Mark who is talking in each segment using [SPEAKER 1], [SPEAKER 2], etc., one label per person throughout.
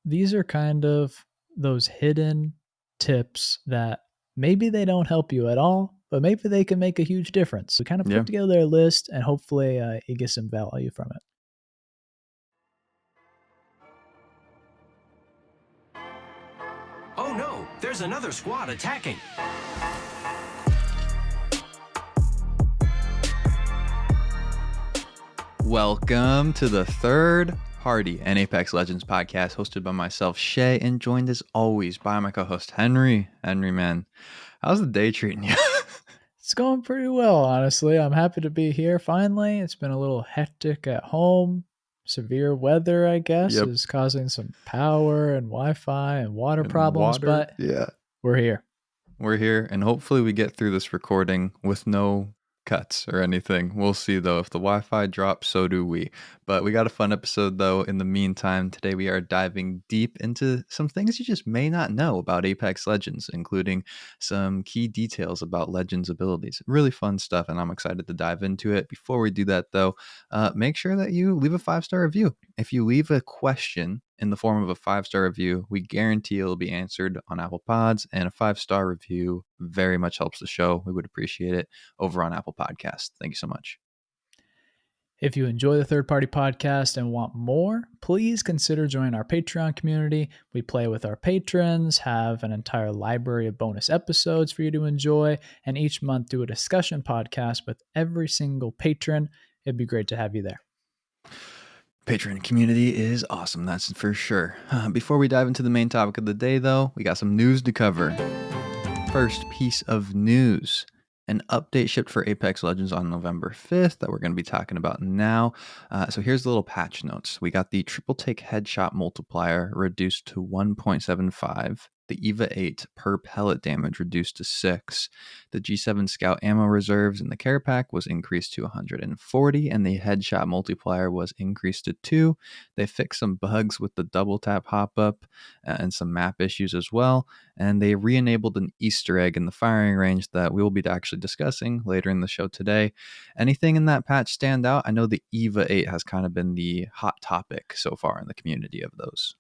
[SPEAKER 1] these are kind of those hidden tips that maybe they don't help you at all, but maybe they can make a huge difference. We kind of
[SPEAKER 2] Yeah.
[SPEAKER 1] put together a list and hopefully you get some value from it.
[SPEAKER 3] Oh no, there's another squad attacking.
[SPEAKER 2] Welcome to the Third Party, an Apex Legends podcast hosted by myself, Shay, and joined as always by my co-host, Henry. Henry, man, how's the day treating you?
[SPEAKER 1] It's going pretty well, honestly. I'm happy to be here finally. It's been a little hectic at home. Severe weather, I guess,
[SPEAKER 2] Yep.
[SPEAKER 1] is causing some power and Wi-Fi and water
[SPEAKER 2] And
[SPEAKER 1] problems,
[SPEAKER 2] water.
[SPEAKER 1] but
[SPEAKER 2] Yeah.
[SPEAKER 1] we're here.
[SPEAKER 2] We're here, and hopefully we get through this recording with no cuts or anything. We'll see, though. If the Wi-Fi drops, so do we. But we got a fun episode, though. In the meantime, today we are diving deep into some things you just may not know about Apex Legends, including some key details about Legends abilities. Really fun stuff, and I'm excited to dive into it. Before we do that, though, make sure that you leave a 5-star review. If you leave a question in the form of a 5-star review, we guarantee it'll be answered on Apple Pods, and a 5-star review very much helps the show. We would appreciate it over on Apple Podcasts. Thank you so much.
[SPEAKER 1] If you enjoy the Third Party Podcast and want more, please consider joining our Patreon community. We play with our patrons, have an entire library of bonus episodes for you to enjoy, and each month do a discussion podcast with every single patron. It'd be great to have you there.
[SPEAKER 2] Patreon community is awesome, that's for sure. Before we dive into the main topic of the day, though, we got some news to cover. First piece of news. An update shipped for Apex Legends on November 5th that we're going to be talking about now. So here's the little patch notes. We got the triple take headshot multiplier reduced to 1.75. The EVA 8 per pellet damage reduced to 6. The G7 Scout ammo reserves in the care pack was increased to 140, and the headshot multiplier was increased to 2. They fixed some bugs with the double tap hop up and some map issues as well, and they re-enabled an Easter egg in the firing range that we will be actually discussing later in the show today. Anything in that patch stand out? I know the EVA 8 has kind of been the hot topic so far in the community of those.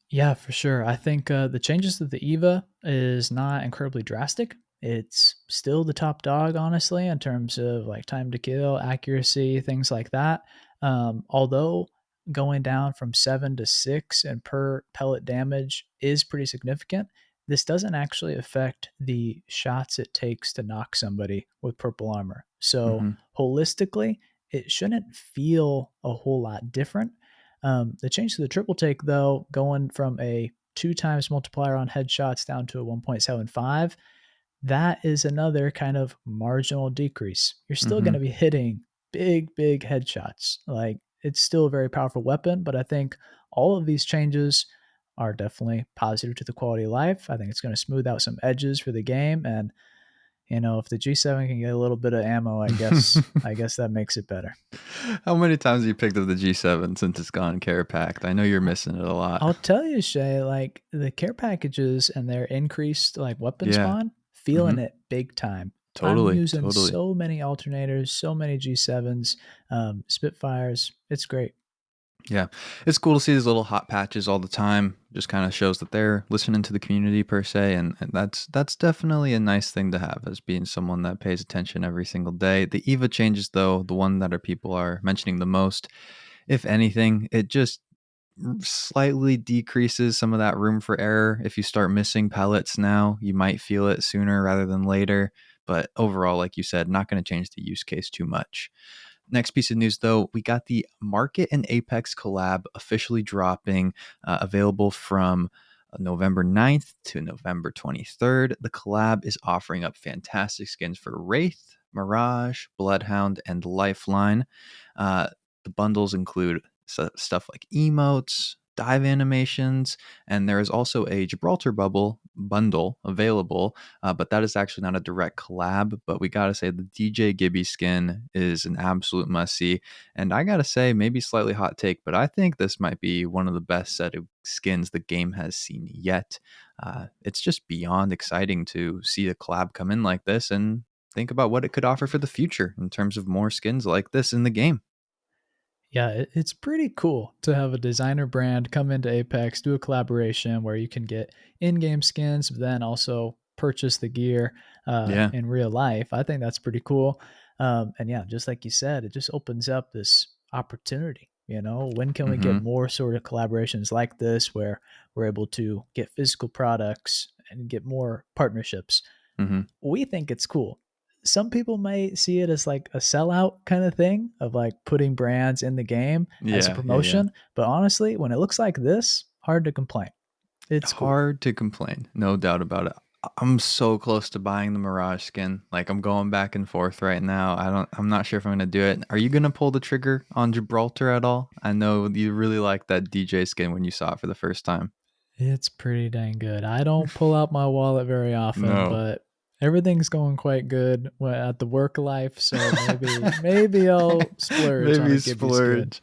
[SPEAKER 1] Yeah, for sure. I think the changes to the EVA is not incredibly drastic. It's still the top dog, honestly, in terms of like time to kill, accuracy, things like that. Although going down from 7 to 6 and per pellet damage is pretty significant, this doesn't actually affect the shots it takes to knock somebody with purple armor. So
[SPEAKER 2] Mm-hmm.
[SPEAKER 1] holistically, it shouldn't feel a whole lot different. The change to the triple take, though, going from a 2 times multiplier on headshots down to a 1.75, that is another kind of marginal decrease. You're still going
[SPEAKER 2] Mm-hmm.
[SPEAKER 1] to be hitting big headshots. Like, it's still a very powerful weapon, but I think all of these changes are definitely positive to the quality of life. I think it's going to smooth out some edges for the game. And, if the G7 can get a little bit of ammo, I guess that makes it better.
[SPEAKER 2] How many times have you picked up the G7 since it's gone care packed? I know you're missing it a lot.
[SPEAKER 1] I'll tell you, Shay, like the care packages and their increased like weapon
[SPEAKER 2] Yeah.
[SPEAKER 1] spawn, feeling
[SPEAKER 2] Mm-hmm.
[SPEAKER 1] it big time. I'm
[SPEAKER 2] Totally.
[SPEAKER 1] using
[SPEAKER 2] Totally.
[SPEAKER 1] so many alternators, so many G7s, Spitfires. It's great.
[SPEAKER 2] Yeah, it's cool to see these little hot patches all the time. Just kind of shows that they're listening to the community per se, and that's definitely a nice thing to have as being someone that pays attention every single day. The EVA changes, though, the one that people are mentioning the most, if anything, it just slightly decreases some of that room for error. If you start missing pellets now, you might feel it sooner rather than later. But overall, like you said, not going to change the use case too much. Next piece of news, though, we got the Market and Apex collab officially dropping, available from November 9th to November 23rd. The collab is offering up fantastic skins for Wraith, Mirage, Bloodhound, and Lifeline. The bundles include stuff like emotes, dive animations, and there is also a Gibraltar bundle available, but that is actually not a direct collab. But we gotta say the DJ Gibby skin is an absolute must see, and I gotta say maybe slightly hot take, but I think this might be one of the best set of skins the game has seen yet. It's just beyond exciting to see a collab come in like this and think about what it could offer for the future in terms of more skins like this in the game.
[SPEAKER 1] Yeah, it's pretty cool to have a designer brand come into Apex, do a collaboration where you can get in-game skins, but then also purchase the gear
[SPEAKER 2] Yeah.
[SPEAKER 1] in real life. I think that's pretty cool. And yeah, just like you said, it just opens up this opportunity. You know, when can we get
[SPEAKER 2] Mhm.
[SPEAKER 1] more sort of collaborations like this where we're able to get physical products and get more partnerships?
[SPEAKER 2] Mhm.
[SPEAKER 1] We think it's cool. Some people may see it as like a sellout kind of thing of like putting brands in the game as a
[SPEAKER 2] Yeah, yeah, yeah.
[SPEAKER 1] promotion. But honestly, when it looks like this, hard to complain. It's cool.
[SPEAKER 2] Hard to complain, no doubt about it. I'm so close to buying the Mirage skin. Like, I'm going back and forth right now. I'm not sure if I'm gonna do it. Are you gonna pull the trigger on Gibraltar at all? I know you really liked that DJ skin when you saw it for the first time.
[SPEAKER 1] It's pretty dang good. I don't pull out my wallet very often,
[SPEAKER 2] No.
[SPEAKER 1] but everything's going quite good at the work life. So maybe I'll splurge on a
[SPEAKER 2] Maybe
[SPEAKER 1] Gibby skin.
[SPEAKER 2] splurge.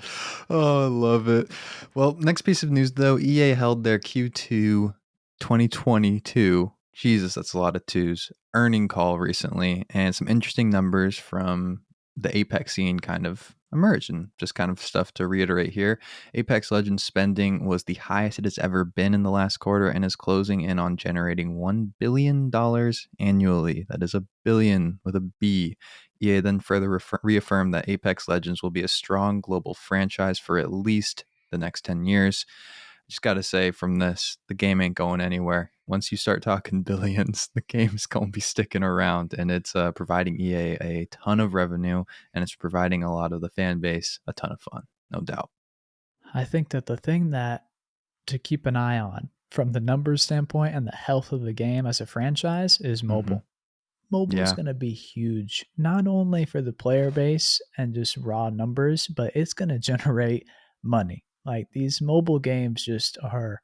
[SPEAKER 2] Oh, I love it. Well, next piece of news though, EA held their Q2 2022. Jesus, that's a lot of twos. Earning call recently, and some interesting numbers from the Apex scene kind of emerged, and just kind of stuff to reiterate here. Apex Legends spending was the highest it has ever been in the last quarter and is closing in on generating $1 billion annually. That is a billion with a B. EA then further reaffirmed that Apex Legends will be a strong global franchise for at least the next 10 years. Just got to say, from this, the game ain't going anywhere. Once you start talking billions, the game's going to be sticking around, and it's providing EA a ton of revenue, and it's providing a lot of the fan base a ton of fun, no doubt.
[SPEAKER 1] I think that the thing that to keep an eye on from the numbers standpoint and the health of the game as a franchise is
[SPEAKER 2] Hmm.
[SPEAKER 1] mobile. Mobile's
[SPEAKER 2] Yeah.
[SPEAKER 1] going to be huge, not only for the player base and just raw numbers, but it's going to generate money. Like these mobile games just are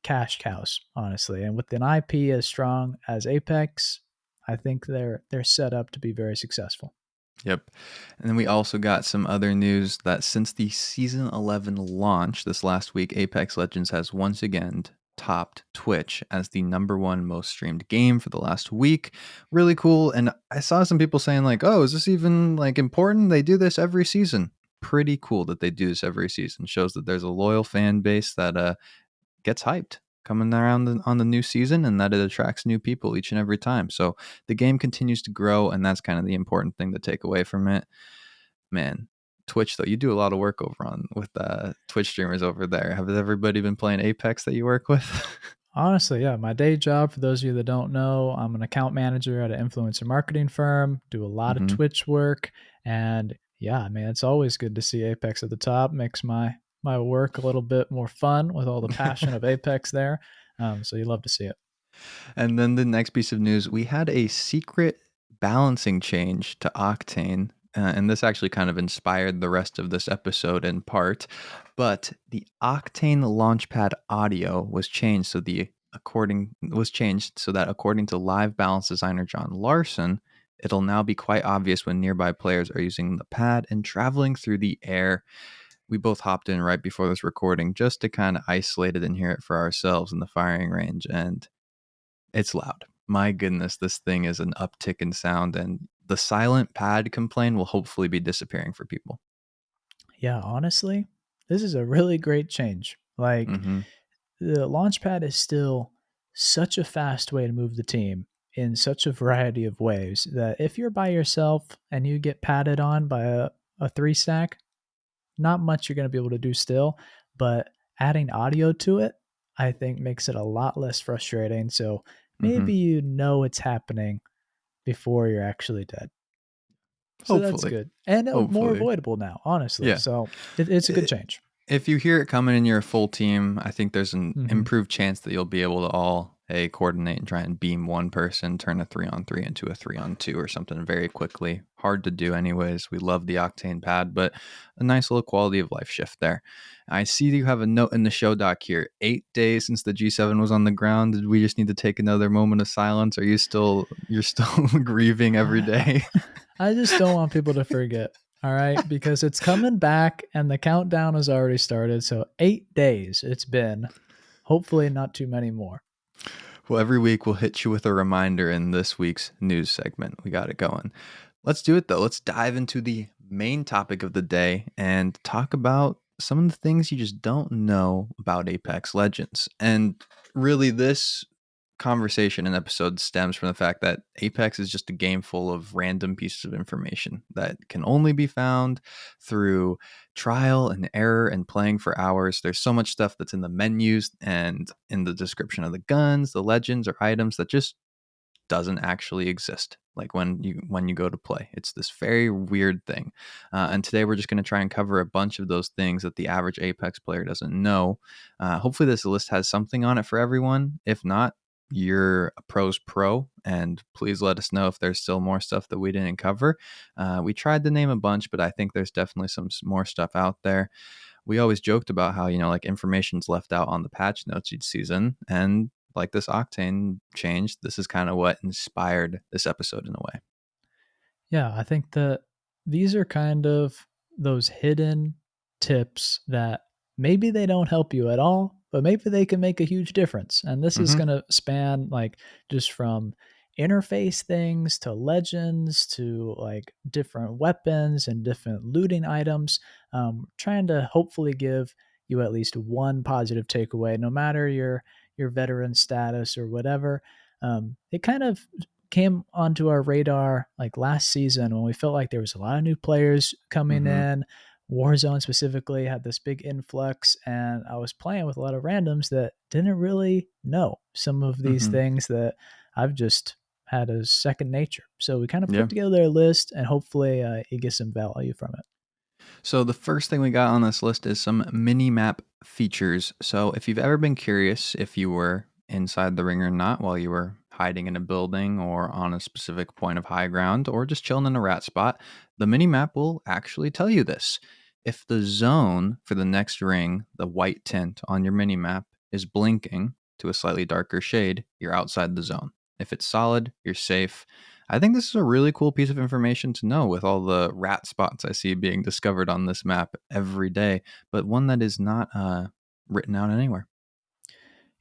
[SPEAKER 1] cash cows, honestly. And with an IP as strong as Apex, I think they're set up to be very successful.
[SPEAKER 2] Yep. And then we also got some other news that since the season 11 launch this last week, Apex Legends has once again topped Twitch as the number one most streamed game for the last week. Really cool. And I saw some people saying, like, oh, is this even like important? They do this every season. Pretty cool that they do this every season. Shows that there's a loyal fan base that gets hyped coming around on the new season, and that it attracts new people each and every time. So the game continues to grow, and that's kind of the important thing to take away from it. Man, Twitch though, you do a lot of work over on with Twitch streamers over there. Have everybody been playing Apex that you work with?
[SPEAKER 1] Honestly, yeah, my day job, for those of you that don't know, I'm an account manager at an influencer marketing firm, do a lot of
[SPEAKER 2] Hmm.
[SPEAKER 1] Twitch work, and yeah, I mean, it's always good to see Apex at the top. Makes my work a little bit more fun with all the passion of Apex there. So you love to see it.
[SPEAKER 2] And then the next piece of news, we had a secret balancing change to Octane. And this actually kind of inspired the rest of this episode in part. But the Octane Launchpad audio was changed so that according to live balance designer John Larson, it'll now be quite obvious when nearby players are using the pad and traveling through the air. We both hopped in right before this recording just to kind of isolate it and hear it for ourselves in the firing range. And it's loud. My goodness, this thing is an uptick in sound, and the silent pad complaint will hopefully be disappearing for people.
[SPEAKER 1] Yeah, honestly, this is a really great change. Like
[SPEAKER 2] Hmm.
[SPEAKER 1] the Launchpad is still such a fast way to move the team in such a variety of ways that if you're by yourself and you get padded on by a three stack, not much you're going to be able to do still. But adding audio to it, I think makes it a lot less frustrating. So
[SPEAKER 2] Hmm.
[SPEAKER 1] maybe you know it's happening before you're actually dead. So that's
[SPEAKER 2] Hopefully.
[SPEAKER 1] good. And more
[SPEAKER 2] Hopefully.
[SPEAKER 1] avoidable now, honestly.
[SPEAKER 2] Yeah.
[SPEAKER 1] So it's a good change.
[SPEAKER 2] If you hear it coming in your full team, I think there's an
[SPEAKER 1] Hmm.
[SPEAKER 2] improved chance that you'll be able to all coordinate and try and beam one person, turn a 3-on-3 into a 3-on-2 or something very quickly. Hard to do, anyways. We love the Octane pad, but a nice little quality of life shift there. I see that you have a note in the show doc here. 8 days since the G7 was on the ground. Did we just need to take another moment of silence? Are you're still grieving every
[SPEAKER 1] I,
[SPEAKER 2] day?
[SPEAKER 1] I just don't want people to forget. All right, because it's coming back and the countdown has already started. So 8 days it's been. Hopefully, not too many more.
[SPEAKER 2] Well, every week we'll hit you with a reminder in this week's news segment. We got it going. Let's do it though. Let's dive into the main topic of the day and talk about some of the things you just don't know about Apex Legends. And really, this conversation and episode stems from the fact that Apex is just a game full of random pieces of information that can only be found through trial and error and playing for hours. There's so much stuff that's in the menus and in the description of the guns, the legends, or items that just doesn't actually exist, like when you go to play. It's this very weird thing, and today we're just going to try and cover a bunch of those things that the average Apex player doesn't know. Hopefully this list has something on it for everyone. If not, you're a pro's pro, and please let us know if there's still more stuff that we didn't cover. We tried to name a bunch, but I think there's definitely some more stuff out there. We always joked about how, like information's left out on the patch notes each season. And like this Octane change, this is kind of what inspired this episode in a way.
[SPEAKER 1] Yeah, I think that these are kind of those hidden tips that maybe they don't help you at all, but maybe they can make a huge difference. And this is
[SPEAKER 2] Hmm.
[SPEAKER 1] going to span like just from interface things to legends to like different weapons and different looting items. Trying to hopefully give you at least one positive takeaway, no matter your veteran status or whatever. It kind of came onto our radar like last season when we felt like there was a lot of new players coming
[SPEAKER 2] Hmm.
[SPEAKER 1] in. Warzone specifically had this big influx, and I was playing with a lot of randoms that didn't really know some of these
[SPEAKER 2] Hmm.
[SPEAKER 1] things that I've just had as second nature. So we kind of
[SPEAKER 2] Yeah.
[SPEAKER 1] put together a list, and hopefully you get some value from it.
[SPEAKER 2] So the first thing we got on this list is some mini map features. So if you've ever been curious if you were inside the ring or not while you were hiding in a building or on a specific point of high ground or just chilling in a rat spot, the mini map will actually tell you this. If the zone for the next ring, the white tint on your mini map, is blinking to a slightly darker shade, you're outside the zone. If it's solid, you're safe. I think this is a really cool piece of information to know with all the rat spots I see being discovered on this map every day, but one that is not written out anywhere.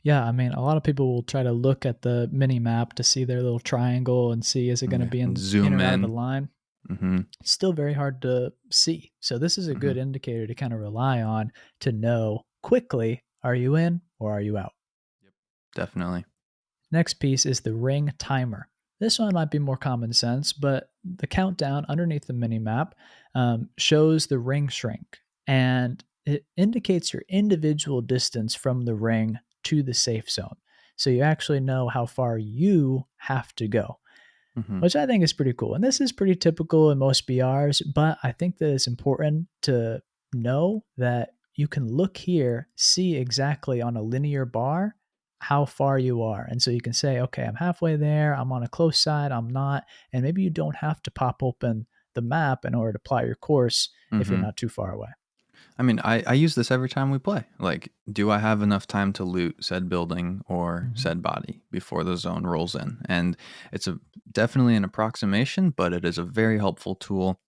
[SPEAKER 1] Yeah, I mean, a lot of people will try to look at the mini map to see their little triangle and see is it going to
[SPEAKER 2] Yeah,
[SPEAKER 1] be
[SPEAKER 2] and
[SPEAKER 1] in
[SPEAKER 2] zoom
[SPEAKER 1] or out of the
[SPEAKER 2] in.
[SPEAKER 1] line.
[SPEAKER 2] Hmm.
[SPEAKER 1] It's still very hard to see. So this is a
[SPEAKER 2] Hmm.
[SPEAKER 1] good indicator to kind of rely on to know quickly, are you in or are you out?
[SPEAKER 2] Yep, definitely.
[SPEAKER 1] Next piece is the ring timer. This one might be more common sense, but the countdown underneath the mini map shows the ring shrink, and it indicates your individual distance from the ring to the safe zone. So you actually know how far you have to go,
[SPEAKER 2] Hmm.
[SPEAKER 1] which I think is pretty cool. And this is pretty typical in most BRs, but I think that it's important to know that you can look here, see exactly on a linear bar how far you are. And so you can say, okay, I'm halfway there, I'm on a close side, I'm not. And maybe you don't have to pop open the map in order to plot your course if you're
[SPEAKER 2] Hmm.
[SPEAKER 1] not too far away.
[SPEAKER 2] I mean, I use this every time we play. Like, do I have enough time to loot said building or
[SPEAKER 1] Mhm.
[SPEAKER 2] said body before the zone rolls in? And it's definitely an approximation, but it is a very helpful tool.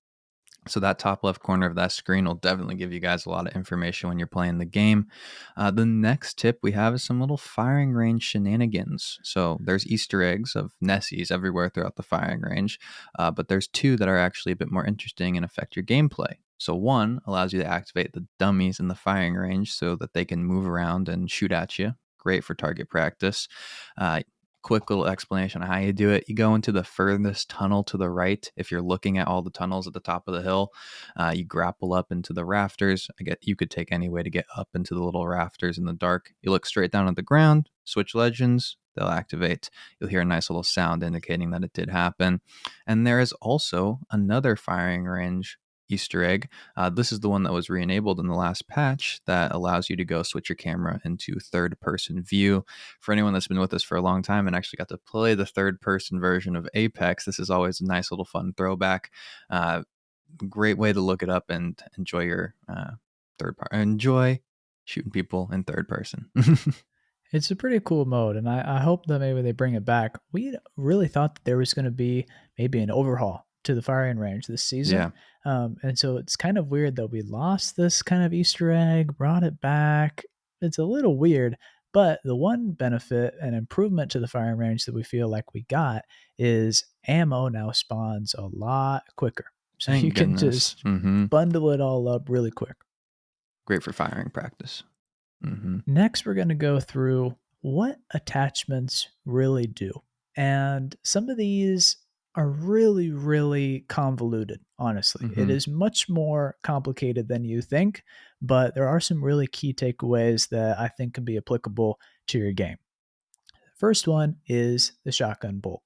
[SPEAKER 2] So that top left corner of that screen will definitely give you guys a lot of information when you're playing the game. The next tip we have is some little firing range shenanigans. So there's Easter eggs of Nessies everywhere throughout the firing range, but there's two that are actually a bit more interesting and affect your gameplay. So one allows you to activate the dummies in the firing range so that they can move around and shoot at you. Great for target practice. Uh, Quick little explanation on how you do it. You go into the furthest tunnel to the right. If you're looking at all the tunnels at the top of the hill, you grapple up into the rafters. I get you could take any way to get up into the little rafters in the dark. You look straight down at the ground, switch legends, they'll activate. You'll hear a nice little sound indicating that it did happen. And there is also another firing range Easter egg. This is the one that was re-enabled in the last patch that allows you to go switch your camera into third person view. For anyone that's been with us for a long time and actually got to play the third person version of Apex, this is always a nice little fun throwback. Great way to look it up and enjoy your third part. Enjoy shooting people in third person.
[SPEAKER 1] It's a pretty cool mode, and I hope that maybe they bring it back. We really thought that there was going to be maybe an overhaul to the firing range this season.
[SPEAKER 2] Yeah.
[SPEAKER 1] And so it's kind of weird that we lost this kind of Easter egg, brought it back. It's a little weird, but the one benefit and improvement to the firing range that we feel like we got is ammo now spawns a lot quicker. So you
[SPEAKER 2] Thank
[SPEAKER 1] can
[SPEAKER 2] goodness.
[SPEAKER 1] just bundle it all up really quick.
[SPEAKER 2] Great for firing practice.
[SPEAKER 1] Next, we're going to go through what attachments really do. And some of these are really, really convoluted, honestly. It
[SPEAKER 2] Mhm.
[SPEAKER 1] is much more complicated than you think, but there are some really key takeaways that I think can be applicable to your game. First one is the shotgun bolt.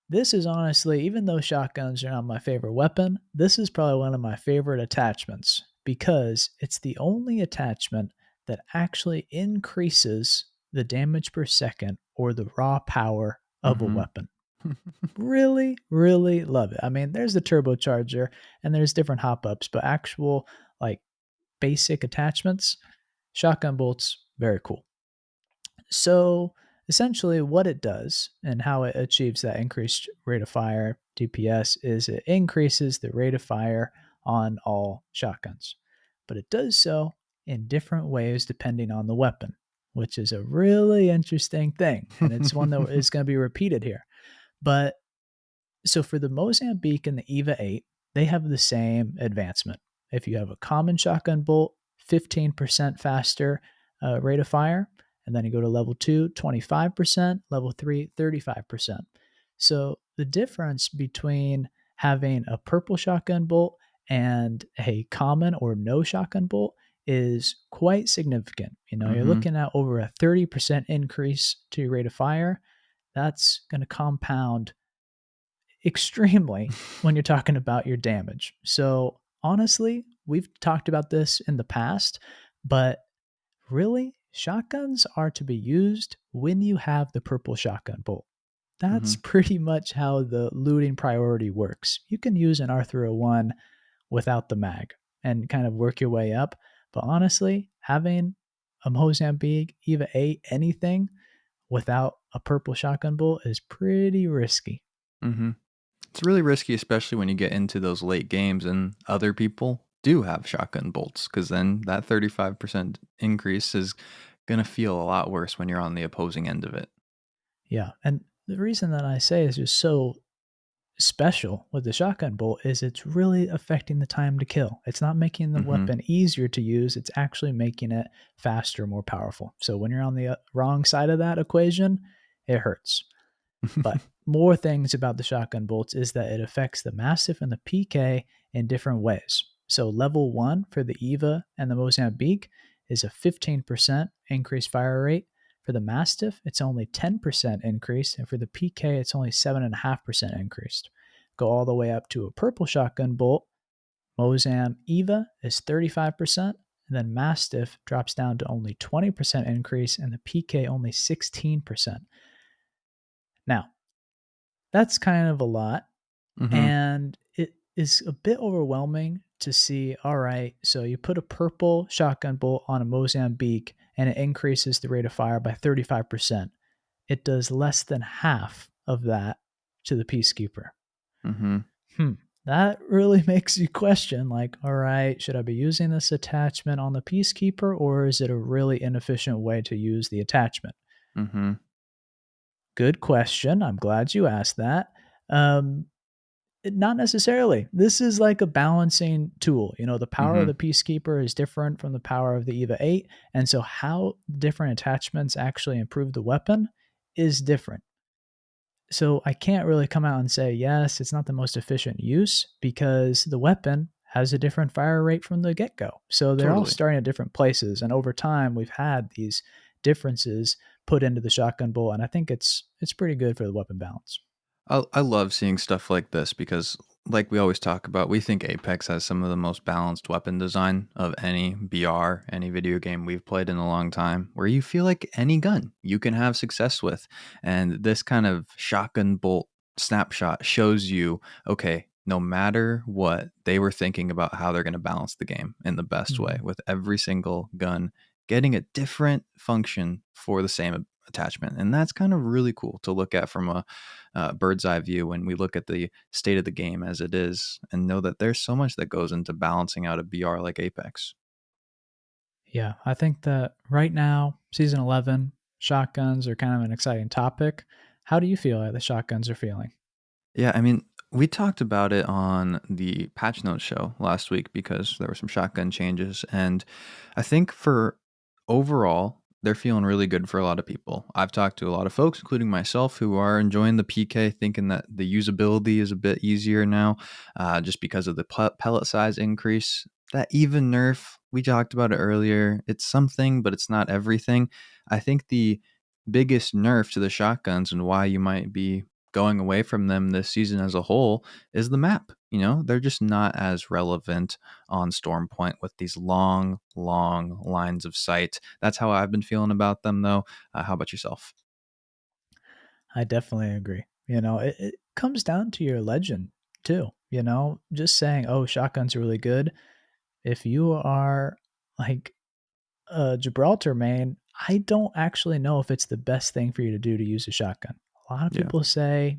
[SPEAKER 1] This is honestly, even though shotguns are not my favorite weapon, this is probably one of my favorite attachments because it's the only attachment that actually increases the damage per second or the raw power of a
[SPEAKER 2] Mhm.
[SPEAKER 1] weapon. Really, really love it. I mean, there's the turbocharger and there's different hop ups, but actual like basic attachments, shotgun bolts, very cool. So essentially, what it does and how it achieves that increased rate of fire DPS is it increases the rate of fire on all shotguns, but it does so in different ways depending on the weapon, which is a really interesting thing, and it's one that is going to be repeated here. But so for the Mozambique and the EVA 8, they have the same advancement. If you have a common shotgun bolt, 15% faster rate of fire. And then you go to level 2, 25%, level 3, 35%. So the difference between having a purple shotgun bolt and a common or no shotgun bolt is quite significant. You know, you're
[SPEAKER 2] Mhm.
[SPEAKER 1] looking at over a 30% increase to your rate of fire. That's going to compound extremely when you're talking about your damage. So, honestly, we've talked about this in the past, but really, shotguns are to be used when you have the purple shotgun bolt. That's
[SPEAKER 2] Mhm.
[SPEAKER 1] pretty much how the looting priority works. You can use an R301 without the mag and kind of work your way up. But honestly, having a Mozambique, Eva 8, anything without a purple shotgun bolt is pretty risky.
[SPEAKER 2] Mhm. It's really risky, especially when you get into those late games and other people do have shotgun bolts, because then that 35% increase is going to feel a lot worse when you're on the opposing end of it.
[SPEAKER 1] Yeah, and the reason that I say is just so special with the shotgun bolt is it's really affecting the time to kill. It's not making the
[SPEAKER 2] Mhm.
[SPEAKER 1] weapon easier to use, it's actually making it faster, more powerful. So when you're on the wrong side of that equation, it hurts. But more things about the shotgun bolts is that it affects the Mastiff and the PK in different ways. So level 1 for the Eva and the Mozambique is a 15% increased fire rate. For the Mastiff, it's only 10% increase, and for the PK, it's only 7.5% increased. Go all the way up to a purple shotgun bolt. Mozam Eva is 35%, and then Mastiff drops down to only 20% increase, and the PK only 16%. Now, that's kind of a lot.
[SPEAKER 2] Mhm.
[SPEAKER 1] And it is a bit overwhelming to see, all right, so you put a purple shotgun bolt on a Mozambique and it increases the rate of fire by 35%. It does less than half of that to the Peacekeeper.
[SPEAKER 2] Mhm.
[SPEAKER 1] Hmm. That really makes you question, like, all right, should I be using this attachment on the Peacekeeper or is it a really inefficient way to use the attachment?
[SPEAKER 2] Mhm.
[SPEAKER 1] Good question. I'm glad you asked that. Um, Not necessarily. This is like a balancing tool. You know, the power of
[SPEAKER 2] Mhm.
[SPEAKER 1] the Peacekeeper is different from the power of the EVA 8. And so, how different attachments actually improve the weapon is different. So, I can't really come out and say, yes, it's not the most efficient use because the weapon has a different fire rate from the get go. So, they're all
[SPEAKER 2] Totally.
[SPEAKER 1] starting at different places. And over time, we've had these differences put into the shotgun bolt. And I think it's pretty good for the weapon balance.
[SPEAKER 2] I love seeing stuff like this because, like we always talk about, we think Apex has some of the most balanced weapon design of any BR, any video game we've played in a long time, where you feel like any gun you can have success with. And this kind of shotgun bolt snapshot shows you, okay, no matter what, they were thinking about how they're going to balance the game in the best way,
[SPEAKER 1] Mhm.
[SPEAKER 2] with every single gun getting a different function for the same attachment. And that's kind of really cool to look at from a bird's eye view when we look at the state of the game as it is and know that there's so much that goes into balancing out a BR like Apex.
[SPEAKER 1] Yeah, I think that right now, season 11, shotguns are kind of an exciting topic. How do you feel like the shotguns are feeling?
[SPEAKER 2] Yeah, I mean, We talked about it on the Patch Notes show last week because there were some shotgun changes, and I think for overall, they're feeling really good for a lot of people. I've talked to a lot of folks, including myself, who are enjoying the PK, thinking that the usability is a bit easier now, just because of the pellet size increase. That even nerf, we talked about it earlier. It's something, but it's not everything. I think the biggest nerf to the shotguns and why you might be going away from them this season as a whole is the map. They're just not as relevant on Storm Point with these long, long lines of sight. That's how I've been feeling about them, though. How about yourself?
[SPEAKER 1] I definitely agree. It comes down to your legend too. Just saying, oh, shotgun's really good. If you are like a Gibraltar main, I don't actually know if it's the best thing for you to do to use a shotgun. A lot of
[SPEAKER 2] Yeah.
[SPEAKER 1] people say,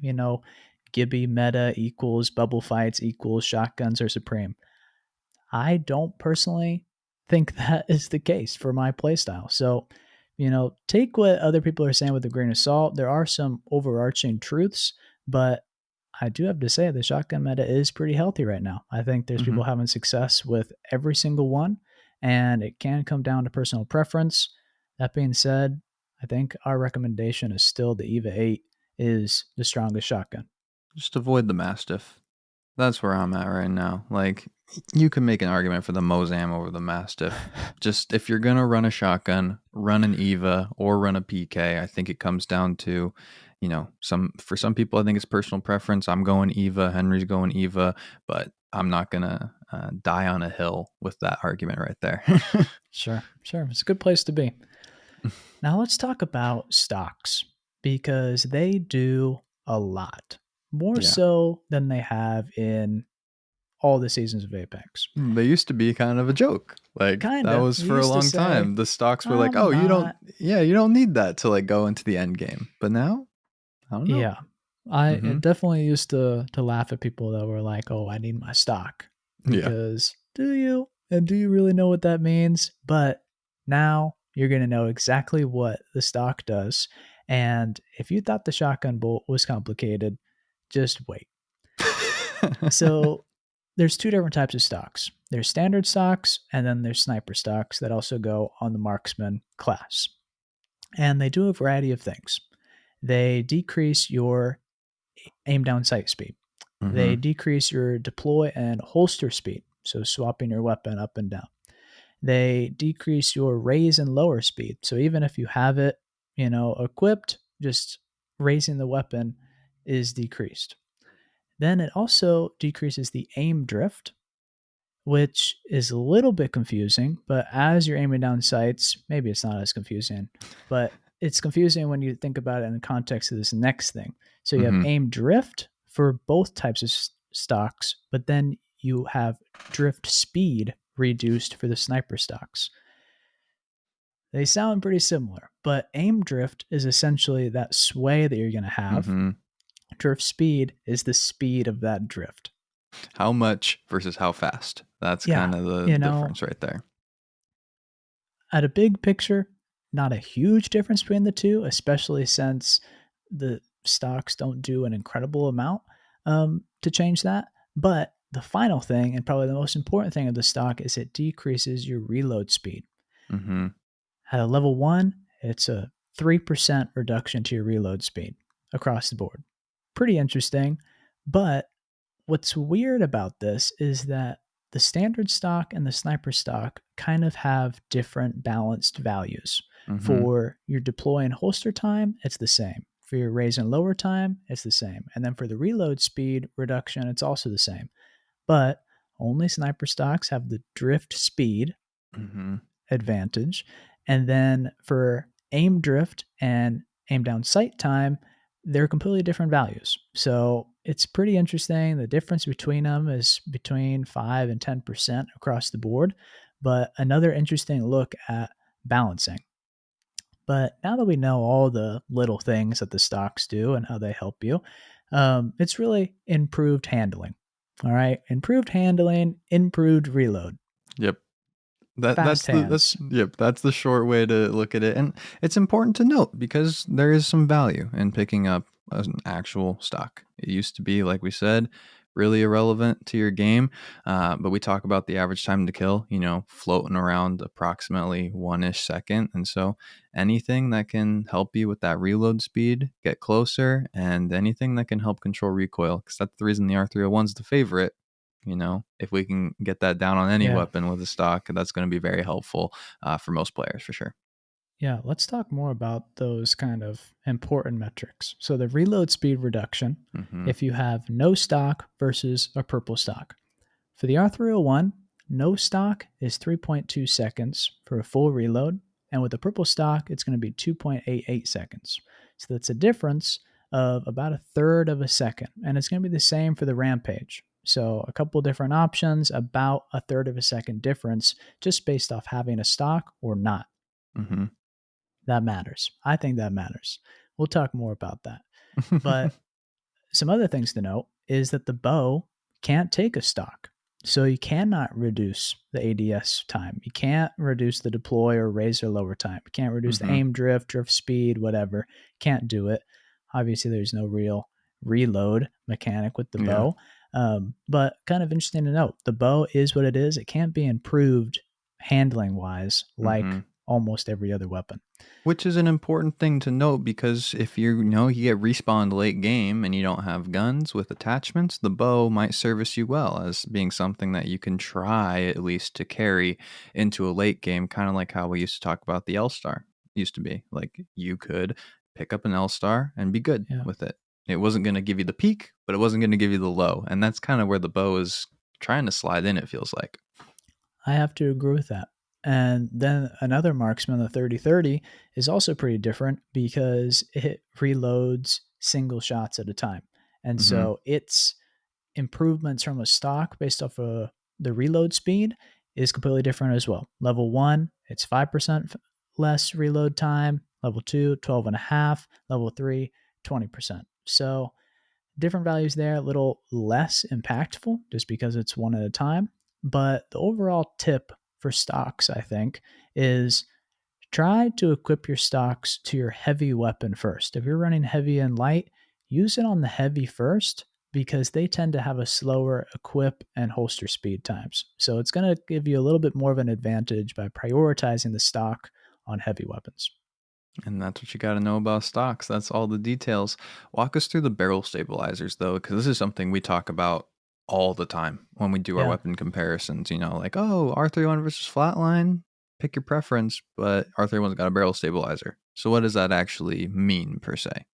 [SPEAKER 1] Gibby meta equals bubble fights equals shotguns are supreme. I don't personally think that is the case for my playstyle. So, take what other people are saying with a grain of salt. There are some overarching truths, but I do have to say the shotgun meta is pretty healthy right now. I think there's
[SPEAKER 2] Hmm.
[SPEAKER 1] people having success with every single one, and it can come down to personal preference. That being said, I think our recommendation is still the EVA 8 is the strongest shotgun.
[SPEAKER 2] Just avoid the Mastiff. That's where I'm at right now. Like, you can make an argument for the Mozam over the Mastiff. Just if you're gonna run a shotgun, run an Eva or run a PK. I think it comes down to, some people I think it's personal preference. I'm going Eva, Henry's going Eva, but I'm not gonna die on a hill with that argument right there.
[SPEAKER 1] Sure, sure. It's a good place to be. Now let's talk about stocks because they do a lot, more
[SPEAKER 2] Yeah.
[SPEAKER 1] so than they have in all the seasons of Apex.
[SPEAKER 2] They used to be kind of a joke. Like that
[SPEAKER 1] Kinda.
[SPEAKER 2] was
[SPEAKER 1] We
[SPEAKER 2] for a
[SPEAKER 1] used to
[SPEAKER 2] long
[SPEAKER 1] say,
[SPEAKER 2] time. The stocks were like,
[SPEAKER 1] I'm
[SPEAKER 2] "Oh, you don't
[SPEAKER 1] not.
[SPEAKER 2] yeah, you don't need that to like go into the end game." But now, I don't know.
[SPEAKER 1] Yeah. I
[SPEAKER 2] Mhm.
[SPEAKER 1] definitely used to laugh at people that were like, "Oh, I need my stock."
[SPEAKER 2] Yeah.
[SPEAKER 1] Because do you? And do you really know what that means? But now you're going to know exactly what the stock does. And if you thought the shotgun bolt was complicated, just wait. So there's two different types of stocks. There's standard stocks and then there's sniper stocks that also go on the marksman class. And they do a variety of things. They decrease your aim down sight speed. They
[SPEAKER 2] Mhm.
[SPEAKER 1] decrease your deploy and holster speed, so swapping your weapon up and down. They decrease your raise and lower speed. So even if you have it, equipped, just raising the weapon is decreased. Then it also decreases the aim drift, which is a little bit confusing, but as you're aiming down sights, maybe it's not as confusing, but it's confusing when you think about it in the context of this next thing. So you have
[SPEAKER 2] Mhm.
[SPEAKER 1] aim drift for both types of stocks, but then you have drift speed reduced for the sniper stocks. They sound pretty similar, but aim drift is essentially that sway that you're going to have.
[SPEAKER 2] Mhm.
[SPEAKER 1] Drift speed is the speed of that drift.
[SPEAKER 2] How much versus how fast? That's
[SPEAKER 1] Yeah,
[SPEAKER 2] kind of the
[SPEAKER 1] you know,
[SPEAKER 2] difference right there.
[SPEAKER 1] at a big picture, not a huge difference between the two, especially since the stocks don't do an incredible amount to change that. But the final thing, and probably the most important thing of the stock, is it decreases your reload speed.
[SPEAKER 2] Mhm.
[SPEAKER 1] At a level one, it's a 3% reduction to your reload speed across the board. Pretty interesting. But what's weird about this is that the standard stock and the sniper stock kind of have different balanced values.
[SPEAKER 2] Mhm.
[SPEAKER 1] For your deploy and holster time, it's the same. For your raise and lower time, it's the same. And then for the reload speed reduction, it's also the same. But only sniper stocks have the drift speed
[SPEAKER 2] Mhm.
[SPEAKER 1] advantage. And then for aim drift and aim down sight time, they're completely different values. So it's pretty interesting. The difference between them is between 5 and 10% across the board. But another interesting look at balancing. But now that we know all the little things that the stocks do and how they help you, it's really improved handling. All right. Improved handling, improved reload,
[SPEAKER 2] Yep. That
[SPEAKER 1] fast
[SPEAKER 2] that's the that's
[SPEAKER 1] hands.
[SPEAKER 2] yep, that's the short way to look at it. And it's important to note because there is some value in picking up an actual stock. It used to be, like we said, really irrelevant to your game. But we talk about the average time to kill, floating around approximately 1-ish second. And so anything that can help you with that reload speed, get closer, and anything that can help control recoil, because that's the reason the R301 is the favorite. If we can get that down on any
[SPEAKER 1] Yeah.
[SPEAKER 2] weapon with a stock, that's going to be very helpful for most players for sure.
[SPEAKER 1] Yeah, let's talk more about those kind of important metrics. So, the reload speed reduction,
[SPEAKER 2] Hmm.
[SPEAKER 1] if you have no stock versus a purple stock. For the R301, no stock is 3.2 seconds for a full reload, and with the purple stock, it's going to be 2.88 seconds. So, that's a difference of about a third of a second, and it's going to be the same for the Rampage. So, a couple different options, about a third of a second difference, just based off having a stock or not.
[SPEAKER 2] Hmm.
[SPEAKER 1] That matters. I think that matters. We'll talk more about that. But some other things to note is that the bow can't take a stock. So you cannot reduce the ADS time. You can't reduce the deploy or raise or lower time. You can't reduce the
[SPEAKER 2] Hmm.
[SPEAKER 1] aim drift, drift speed, whatever. Can't do it. Obviously, there's no real reload mechanic with the
[SPEAKER 2] Yeah.
[SPEAKER 1] bow. But kind of interesting to note, the bow is what it is. It can't be improved handling wise like
[SPEAKER 2] Hmm.
[SPEAKER 1] almost every other weapon.
[SPEAKER 2] Which is an important thing to note because if you get respawned late game and you don't have guns with attachments, the bow might service you well as being something that you can try at least to carry into a late game, kind of like how we used to talk about the L Star. Used to be like you could pick up an L Star and be good
[SPEAKER 1] Yeah.
[SPEAKER 2] with it. It wasn't going to give you the peak, but it wasn't going to give you the low. And that's kind of where the bow is trying to slide in, it feels like.
[SPEAKER 1] I have to agree with that. And then another marksman, the 3030, is also pretty different because it reloads single shots at a time. And
[SPEAKER 2] Hmm.
[SPEAKER 1] so its improvements from a stock based off of the reload speed is completely different as well. Level 1, it's 5% less reload time. Level 2, 12.5. Level 3, 20%. So different values there, a little less impactful just because it's one at a time. But the overall tip for stocks, I think, is try to equip your stocks to your heavy weapon first. If you're running heavy and light, use it on the heavy first because they tend to have a slower equip and holster speed times. So it's going to give you a little bit more of an advantage by prioritizing the stock on heavy weapons.
[SPEAKER 2] And that's what you got to know about stocks. That's all the details. Walk us through the barrel stabilizers, though, because this is something we talk about all the time when we do our
[SPEAKER 1] Yeah.
[SPEAKER 2] weapon comparisons. Like, oh, R31 versus flatline, pick your preference, but R31's got a barrel stabilizer. So, what does that actually mean, per se?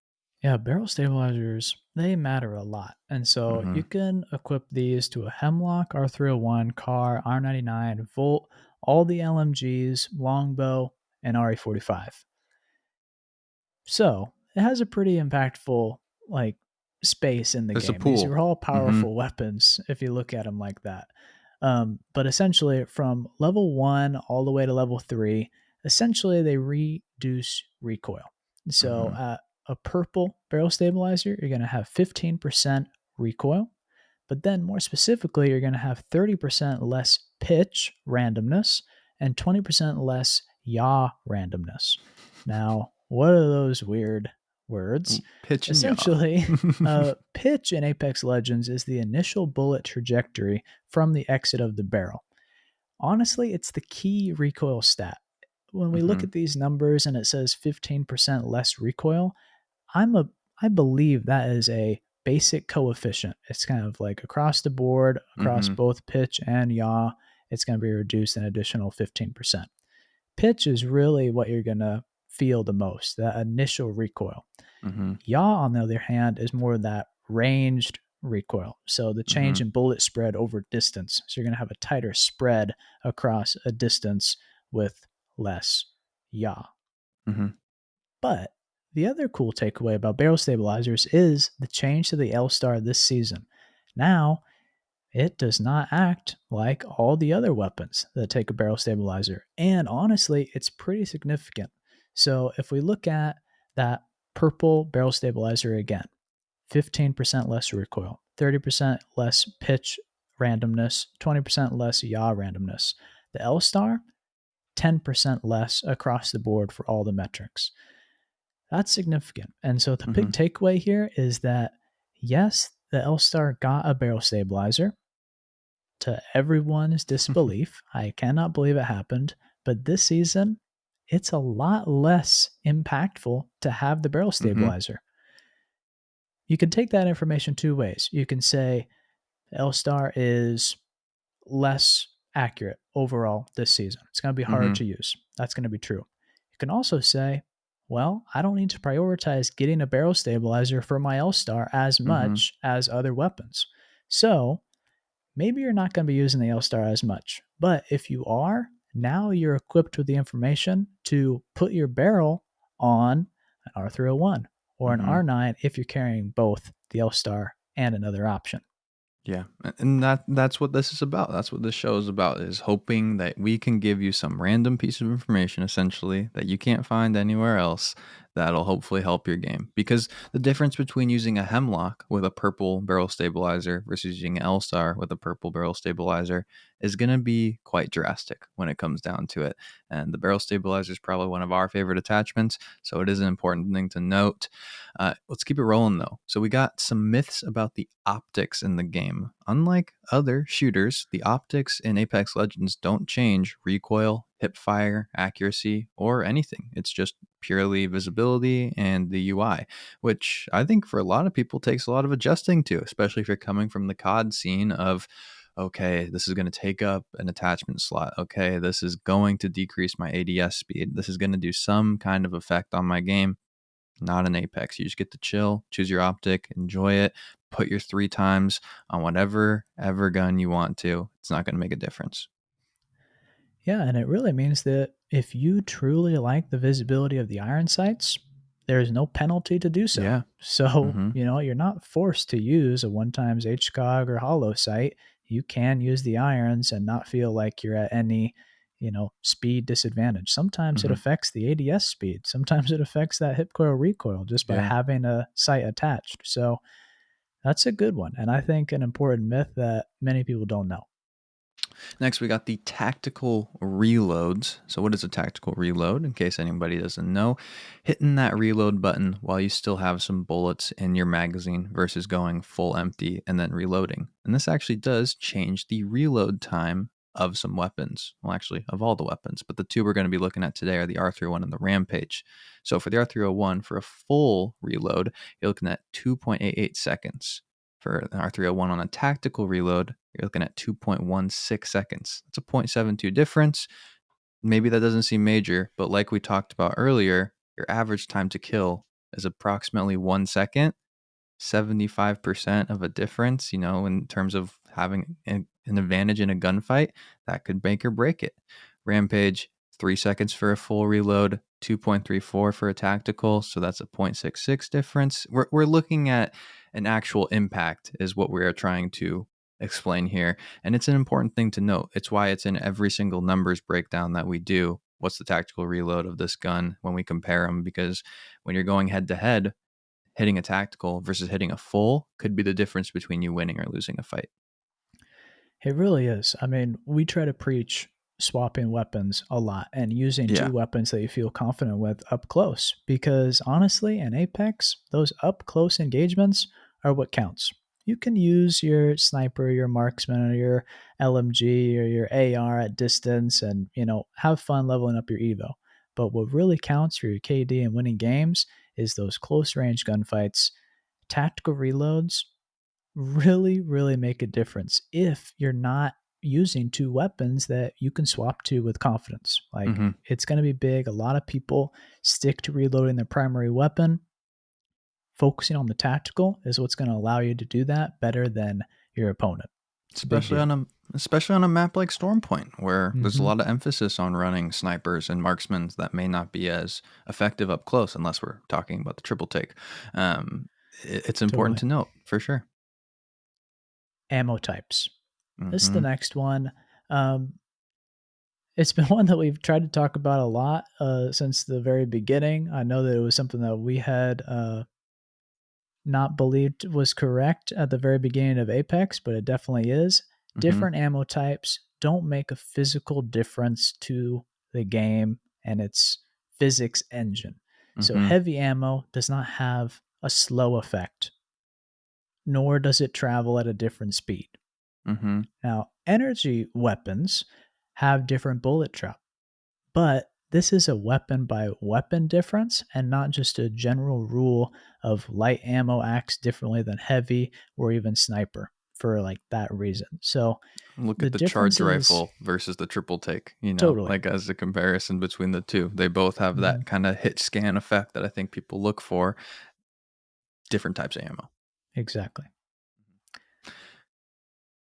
[SPEAKER 1] Yeah, barrel stabilizers, they matter a lot. And so
[SPEAKER 2] Mm-hmm.
[SPEAKER 1] you can equip these to a Hemlock, R301, CAR, R99, Volt, all the LMGs, Longbow, and RE45. So it has a pretty impactful like space in the
[SPEAKER 2] There's a
[SPEAKER 1] game. These
[SPEAKER 2] pool.
[SPEAKER 1] are all
[SPEAKER 2] Mm-hmm.
[SPEAKER 1] powerful weapons if you look at them like that. But essentially, from level 1 all the way to level 3, essentially they reduce recoil. So
[SPEAKER 2] Mm-hmm.
[SPEAKER 1] at a purple barrel stabilizer, you're going to have 15% recoil. But then, more specifically, you're going to have 30% less pitch randomness and 20% less yaw randomness. Now, what are those weird words?
[SPEAKER 2] Pitch and yaw.
[SPEAKER 1] Essentially, pitch in Apex Legends is the initial bullet trajectory from the exit of the barrel. Honestly, it's the key recoil stat. When we look
[SPEAKER 2] Mm-hmm.
[SPEAKER 1] at these numbers and it says 15% less recoil, I'm a I believe that is a basic coefficient. It's kind of like across the board, across
[SPEAKER 2] Mm-hmm.
[SPEAKER 1] both pitch and yaw, it's going to be reduced an additional 15%. Pitch is really what you're going to feel the most, that initial recoil.
[SPEAKER 2] Mm-hmm.
[SPEAKER 1] Yaw, on the other hand, is more that ranged recoil. So the
[SPEAKER 2] Mm-hmm.
[SPEAKER 1] change in bullet spread over distance. So you're going to have a tighter spread across a distance with less yaw.
[SPEAKER 2] Mm-hmm.
[SPEAKER 1] But the other cool takeaway about barrel stabilizers is the change to the L Star this season. Now, it does not act like all the other weapons that take a barrel stabilizer. And honestly, it's pretty significant. So if we look at that purple barrel stabilizer again, 15% less recoil, 30% less pitch randomness, 20% less yaw randomness. The L Star, 10% less across the board for all the metrics. That's significant. And so the big
[SPEAKER 2] Mhm.
[SPEAKER 1] takeaway here is that yes, the L Star got a barrel stabilizer. To everyone's disbelief, I cannot believe it happened. But this season, it's a lot less impactful to have the barrel
[SPEAKER 2] Mhm.
[SPEAKER 1] stabilizer. You can take that information two ways. You can say L Star is less accurate overall this season. It's going to be hard
[SPEAKER 2] Mhm.
[SPEAKER 1] to use. That's going to be true. You can also say, well, I don't need to prioritize getting a barrel stabilizer for my L Star as
[SPEAKER 2] Mhm.
[SPEAKER 1] much as other weapons. So maybe you're not going to be using the L Star as much. But if you are, now you're equipped with the information to put your barrel on an R301 or an
[SPEAKER 2] Mhm.
[SPEAKER 1] R9 if you're carrying both the L Star and another option.
[SPEAKER 2] Yeah, and that's what this is about. That's what this show is about, is hoping that we can give you some random piece of information essentially that you can't find anywhere else that'll hopefully help your game. Because the difference between using a hemlock with a purple barrel stabilizer versus using an L-Star with a purple barrel stabilizer is going to be quite drastic when it comes down to it. And the barrel stabilizer is probably one of our favorite attachments, so it is an important thing to note. Let's keep it rolling though. So we got some myths about the optics in the game. Unlike other shooters, the optics in Apex Legends don't change recoil, hip fire, accuracy, or anything. It's just purely visibility and the UI, which I think for a lot of people takes a lot of adjusting to, especially if you're coming from the COD scene of, okay, this is going to take up an attachment slot. Okay, this is going to decrease my ADS speed. This is going to do some kind of effect on my game. Not an Apex. You just get to chill, choose your optic, enjoy it, put your 3 times on whatever ever gun you want to. It's not going to make a difference.
[SPEAKER 1] Yeah, and it really means that if you truly like the visibility of the iron sights, there is no penalty to do so.
[SPEAKER 2] Yeah.
[SPEAKER 1] So,
[SPEAKER 2] Mm-hmm.
[SPEAKER 1] you're not forced to use a one times HCOG or hollow sight. You can use the irons and not feel like you're at any, speed disadvantage. Sometimes it
[SPEAKER 2] Mm-hmm.
[SPEAKER 1] affects the ADS speed. Sometimes it affects that hip coil recoil just by
[SPEAKER 2] Yeah.
[SPEAKER 1] having a sight attached. So that's a good one. And I think an important myth that many people don't know.
[SPEAKER 2] Next, we got the tactical reloads. So, what is a tactical reload? In case anybody doesn't know, hitting that reload button while you still have some bullets in your magazine versus going full empty and then reloading. And this actually does change the reload time of some weapons. Well, actually, of all the weapons, but the two we're going to be looking at today are the R301 and the Rampage. So, for the R301, for a full reload, you're looking at 2.88 seconds. For an R301 on a tactical reload, you're looking at 2.16 seconds. That's a 0.72 difference. Maybe that doesn't seem major, but like we talked about earlier, your average time to kill is approximately 1 second. 75% of a difference, in terms of having an advantage in a gunfight, that could make or break it. Rampage, 3 seconds for a full reload, 2.34 for a tactical. So that's a 0.66 difference. We're looking at an actual impact, is what we are trying to explain here. And it's an important thing to note. It's why it's in every single numbers breakdown that we do. What's the tactical reload of this gun when we compare them? Because when you're going head to head, hitting a tactical versus hitting a full could be the difference between you winning or losing a fight.
[SPEAKER 1] It really is. I mean, we try to preach swapping weapons a lot and using
[SPEAKER 2] Yeah.
[SPEAKER 1] two weapons that you feel confident with up close because honestly, in Apex, those up close engagements are what counts. You can use your sniper, your marksman, or your LMG or your AR at distance and, have fun leveling up your Evo. But what really counts for your KD and winning games is those close range gunfights, tactical reloads, really, really make a difference if you're not using two weapons that you can swap to with confidence. Like
[SPEAKER 2] Hmm.
[SPEAKER 1] it's going to be big. A lot of people stick to reloading their primary weapon. Focusing on the tactical is what's going to allow you to do that better than your opponent. It's a big
[SPEAKER 2] Especially on
[SPEAKER 1] deal.
[SPEAKER 2] a map like Stormpoint, where there's a
[SPEAKER 1] Hmm.
[SPEAKER 2] lot of emphasis on running snipers and marksmen that may not be as effective up close, unless we're talking about the triple take. Um, it's important
[SPEAKER 1] Totally.
[SPEAKER 2] to note for sure.
[SPEAKER 1] Ammo types. This is the
[SPEAKER 2] Hmm.
[SPEAKER 1] next one. Um, it's been one that we've tried to talk about a lot since the very beginning. I know that it was something that we had not believed was correct at the very beginning of Apex, but it definitely is.
[SPEAKER 2] Hmm.
[SPEAKER 1] Different ammo types don't make a physical difference to the game and its physics engine. So
[SPEAKER 2] Mm-hmm.
[SPEAKER 1] heavy ammo does not have a slow effect, nor does it travel at a different speed.
[SPEAKER 2] Mm-hmm.
[SPEAKER 1] Now, energy weapons have different bullet drop, but this is a weapon by weapon difference and not just a general rule of light ammo acts differently than heavy or even sniper for like that reason. So
[SPEAKER 2] Look
[SPEAKER 1] the
[SPEAKER 2] at the
[SPEAKER 1] difference
[SPEAKER 2] charge
[SPEAKER 1] is
[SPEAKER 2] rifle versus the triple take, you know,
[SPEAKER 1] totally.
[SPEAKER 2] like as a comparison between the two. They both have
[SPEAKER 1] Mhm,
[SPEAKER 2] that kind of hit scan effect that I think people look for, different types of ammo.
[SPEAKER 1] exactly.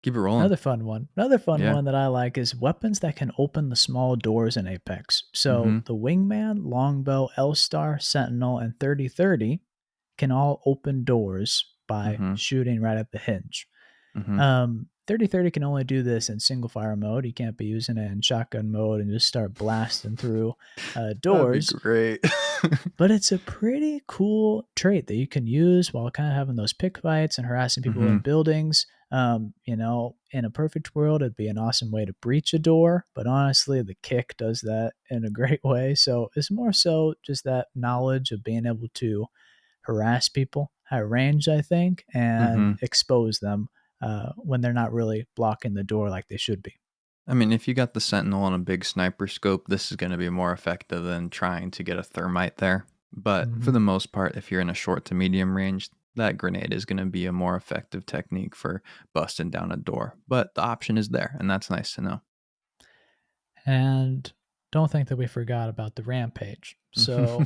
[SPEAKER 2] Keep it rolling.
[SPEAKER 1] Another fun one. Another fun
[SPEAKER 2] Yeah.
[SPEAKER 1] one that I like is weapons that can open the small doors in Apex. So
[SPEAKER 2] Mhm.
[SPEAKER 1] the Wingman, Longbow, L-Star, Sentinel, and 3030 can all open doors by
[SPEAKER 2] Mhm.
[SPEAKER 1] shooting right at the hinge.
[SPEAKER 2] Mhm.
[SPEAKER 1] 3030 can only do this in single fire mode. You can't be using it in shotgun mode and just start blasting through
[SPEAKER 2] That'd be
[SPEAKER 1] doors.
[SPEAKER 2] great.
[SPEAKER 1] But it's a pretty cool trait that you can use while kind of having those pick fights and harassing people in
[SPEAKER 2] Mhm.
[SPEAKER 1] buildings. In a perfect world, it'd be an awesome way to breach a door. But honestly, the kick does that in a great way. So it's more so just that knowledge of being able to harass people at range, I think, and
[SPEAKER 2] Mhm.
[SPEAKER 1] expose them when they're not really blocking the door like they should be.
[SPEAKER 2] I mean, if you got the Sentinel on a big sniper scope, this is going to be more effective than trying to get a thermite there. But for
[SPEAKER 1] Hmm.
[SPEAKER 2] the most part, if you're in a short to medium range, that grenade is going to be a more effective technique for busting down a door. But the option is there, and that's nice to know.
[SPEAKER 1] And don't think that we forgot about the rampage. So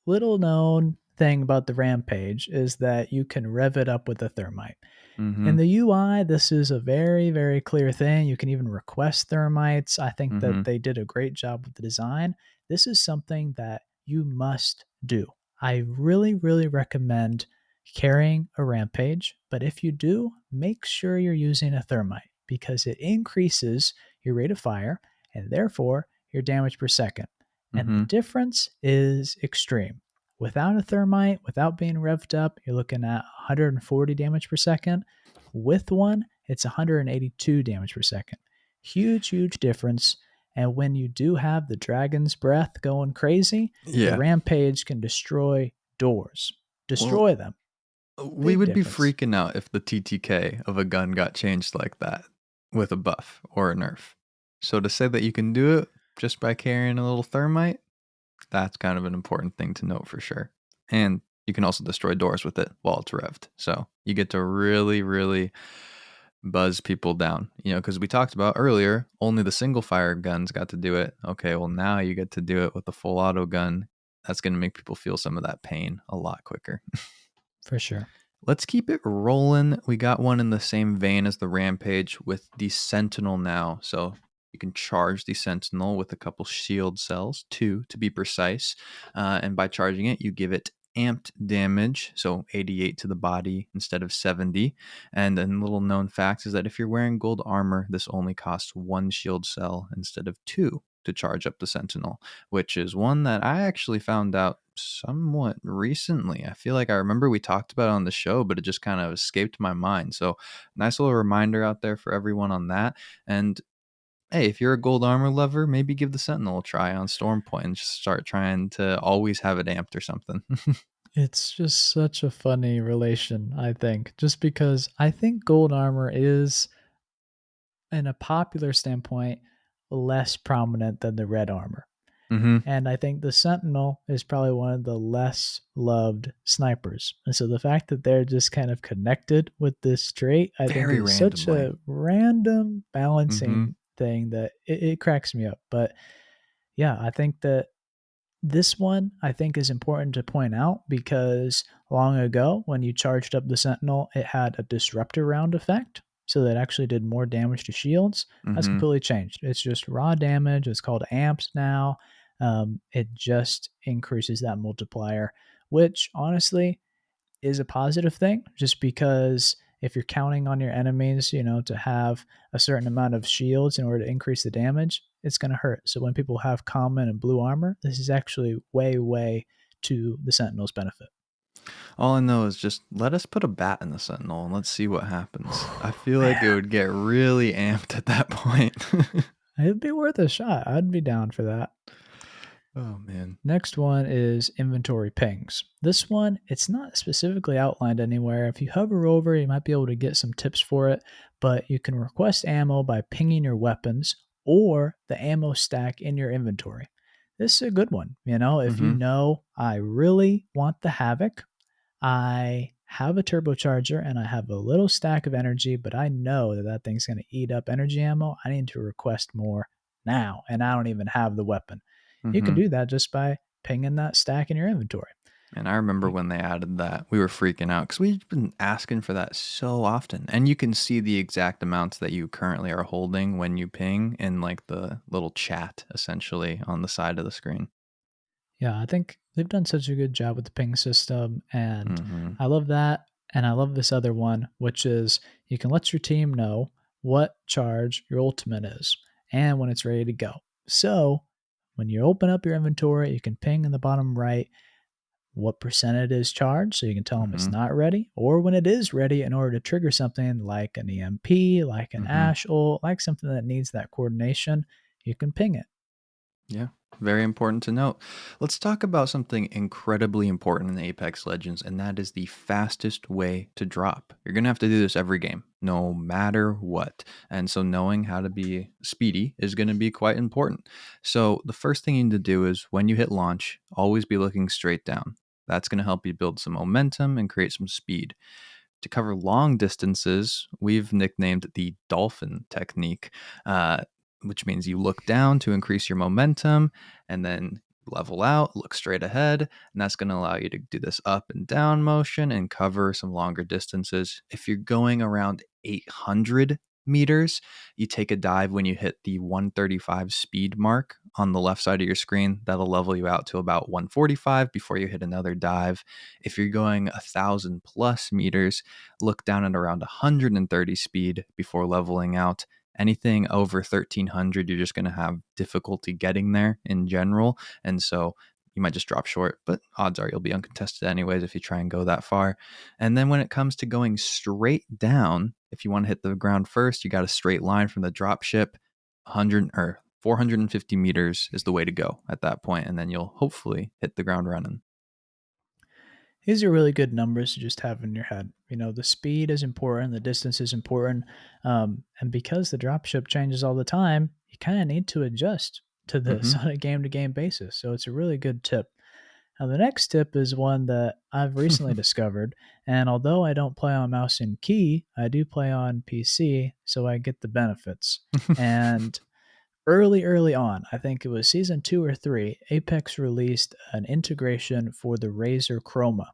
[SPEAKER 1] little known thing about the Rampage is that you can rev it up with a thermite. In
[SPEAKER 2] Mhm.
[SPEAKER 1] the UI, this is a very, very clear thing. You can even request thermites. I think that
[SPEAKER 2] Mhm.
[SPEAKER 1] they did a great job with the design. This is something that you must do. I really, really recommend carrying a Rampage, but if you do, make sure you're using a thermite because it increases your rate of fire and therefore your damage per second. And the
[SPEAKER 2] Mhm.
[SPEAKER 1] difference is extreme. Without a thermite, without being revved up, you're looking at 140 damage per second. With one, it's 182 damage per second. Huge, huge difference. And when you do have the dragon's breath going crazy, the
[SPEAKER 2] Yeah.
[SPEAKER 1] rampage can destroy doors.
[SPEAKER 2] Well,
[SPEAKER 1] Destroy them.
[SPEAKER 2] we
[SPEAKER 1] Big
[SPEAKER 2] would be
[SPEAKER 1] difference.
[SPEAKER 2] freaking out if the TTK of a gun got changed like that with a buff or a nerf. So to say that you can do it just by carrying a little thermite, that's kind of an important thing to note for sure. And you can also destroy doors with it while it's revved. So you get to really, really buzz people down, you know, because we talked about earlier, only the single fire guns got to do it. Okay, well, now you get to do it with the full auto gun. That's going to make people feel some of that pain a lot quicker.
[SPEAKER 1] For sure.
[SPEAKER 2] Let's keep it rolling. We got one in the same vein as the Rampage with the Sentinel now. So you can charge the Sentinel with a couple shield cells, two to be precise. And by charging it, you give it amped damage, so 88 to the body instead of 70. And a little known fact is that if you're wearing gold armor, this only costs one shield cell instead of two to charge up the Sentinel, which is one that I actually found out somewhat recently. I feel like I remember we talked about it on the show, but it just kind of escaped my mind. So, nice little reminder out there for everyone on that. And hey, if you're a gold armor lover, maybe give the Sentinel a try on Stormpoint and just start trying to always have it amped or something.
[SPEAKER 1] It's just such a funny relation, I think, just because I think gold armor is, in a popular standpoint, less prominent than the red armor.
[SPEAKER 2] Mm-hmm.
[SPEAKER 1] And I think the Sentinel is probably one of the less loved snipers. And so the fact that they're just kind of connected with this trait, I think
[SPEAKER 2] Very
[SPEAKER 1] is such
[SPEAKER 2] randomly.
[SPEAKER 1] a random
[SPEAKER 2] Mm-hmm.
[SPEAKER 1] balancing thing that it cracks me up. But yeah, I think that this one I think is important to point out because long ago when you charged up the Sentinel, it had a disruptor round effect. So that actually did more damage to shields. That's
[SPEAKER 2] Mm-hmm.
[SPEAKER 1] completely changed. It's just raw damage. It's called amps now. It just increases that multiplier, which honestly is a positive thing just because if you're counting on your enemies, to have a certain amount of shields in order to increase the damage, it's going to hurt. So when people have common and blue armor, this is actually way, way to the Sentinel's benefit.
[SPEAKER 2] All I know is just let us put a bat in the Sentinel and let's see what happens. I feel like it
[SPEAKER 1] Man,
[SPEAKER 2] would get really amped at that point.
[SPEAKER 1] it'd be worth a shot. I'd be down for that.
[SPEAKER 2] Oh man.
[SPEAKER 1] Next one is inventory pings. This one, it's not specifically outlined anywhere. If you hover over, you might be able to get some tips for it, but you can request ammo by pinging your weapons or the ammo stack in your inventory. This is a good one. If you
[SPEAKER 2] Mm-hmm.
[SPEAKER 1] know, I really want the Havoc, I have a turbocharger and I have a little stack of energy, but I know that that thing's going to eat up energy ammo. I need to request more now, and I don't even have the weapon. You can
[SPEAKER 2] Mm-hmm.
[SPEAKER 1] do that just by pinging that stack in your inventory.
[SPEAKER 2] And I remember
[SPEAKER 1] You,
[SPEAKER 2] when they added that, we were freaking out because we've been asking for that so often. And you can see the exact amounts that you currently are holding when you ping in like the little chat essentially on the side of the screen.
[SPEAKER 1] yeah, I think they've done such a good job with the ping system, and
[SPEAKER 2] Mm-hmm.
[SPEAKER 1] I love that. And I love this other one, which is you can let your team know what charge your ultimate is and when it's ready to go. So when you open up your inventory, you can ping in the bottom right what percent it is charged so you can tell them it's
[SPEAKER 2] Mm-hmm.
[SPEAKER 1] not ready, or when it is ready in order to trigger something like an EMP, like an
[SPEAKER 2] Mm-hmm.
[SPEAKER 1] Ash ult, like something that needs that coordination, you can ping it.
[SPEAKER 2] Yeah, very important to note. Let's talk about something incredibly important in Apex Legends, and that is the fastest way to drop. You're going to have to do this every game, no matter what. And so, knowing how to be speedy is going to be quite important. So, the first thing you need to do is when you hit launch, always be looking straight down. That's going to help you build some momentum and create some speed. To cover long distances, we've nicknamed the dolphin technique, uh, which means you look down to increase your momentum and then level out, look straight ahead. And that's going to allow you to do this up and down motion and cover some longer distances. If you're going around 800 meters, you take a dive when you hit the 135 speed mark on the left side of your screen. That'll level you out to about 145 before you hit another dive. If you're going 1,000+ meters, look down at around 130 speed before leveling out. Anything over 1300, you're just going to have difficulty getting there in general. And so you might just drop short, but odds are you'll be uncontested anyways if you try and go that far. And then when it comes to going straight down, if you want to hit the ground first, you got a straight line from the drop ship. 100 or 450 meters is the way to go at that point, and then you'll hopefully hit the ground running.
[SPEAKER 1] These are really good numbers to just have in your head. The speed is important, the distance is important. And because the dropship changes all the time, you kind of need to adjust to this
[SPEAKER 2] Mm-hmm.
[SPEAKER 1] on a game to game basis. So it's a really good tip. Now, the next tip is one that I've recently discovered. And although I don't play on mouse and key, I do play on PC, so I get the benefits. And early on, I think it was season 2 or 3, Apex released an integration for the Razer Chroma,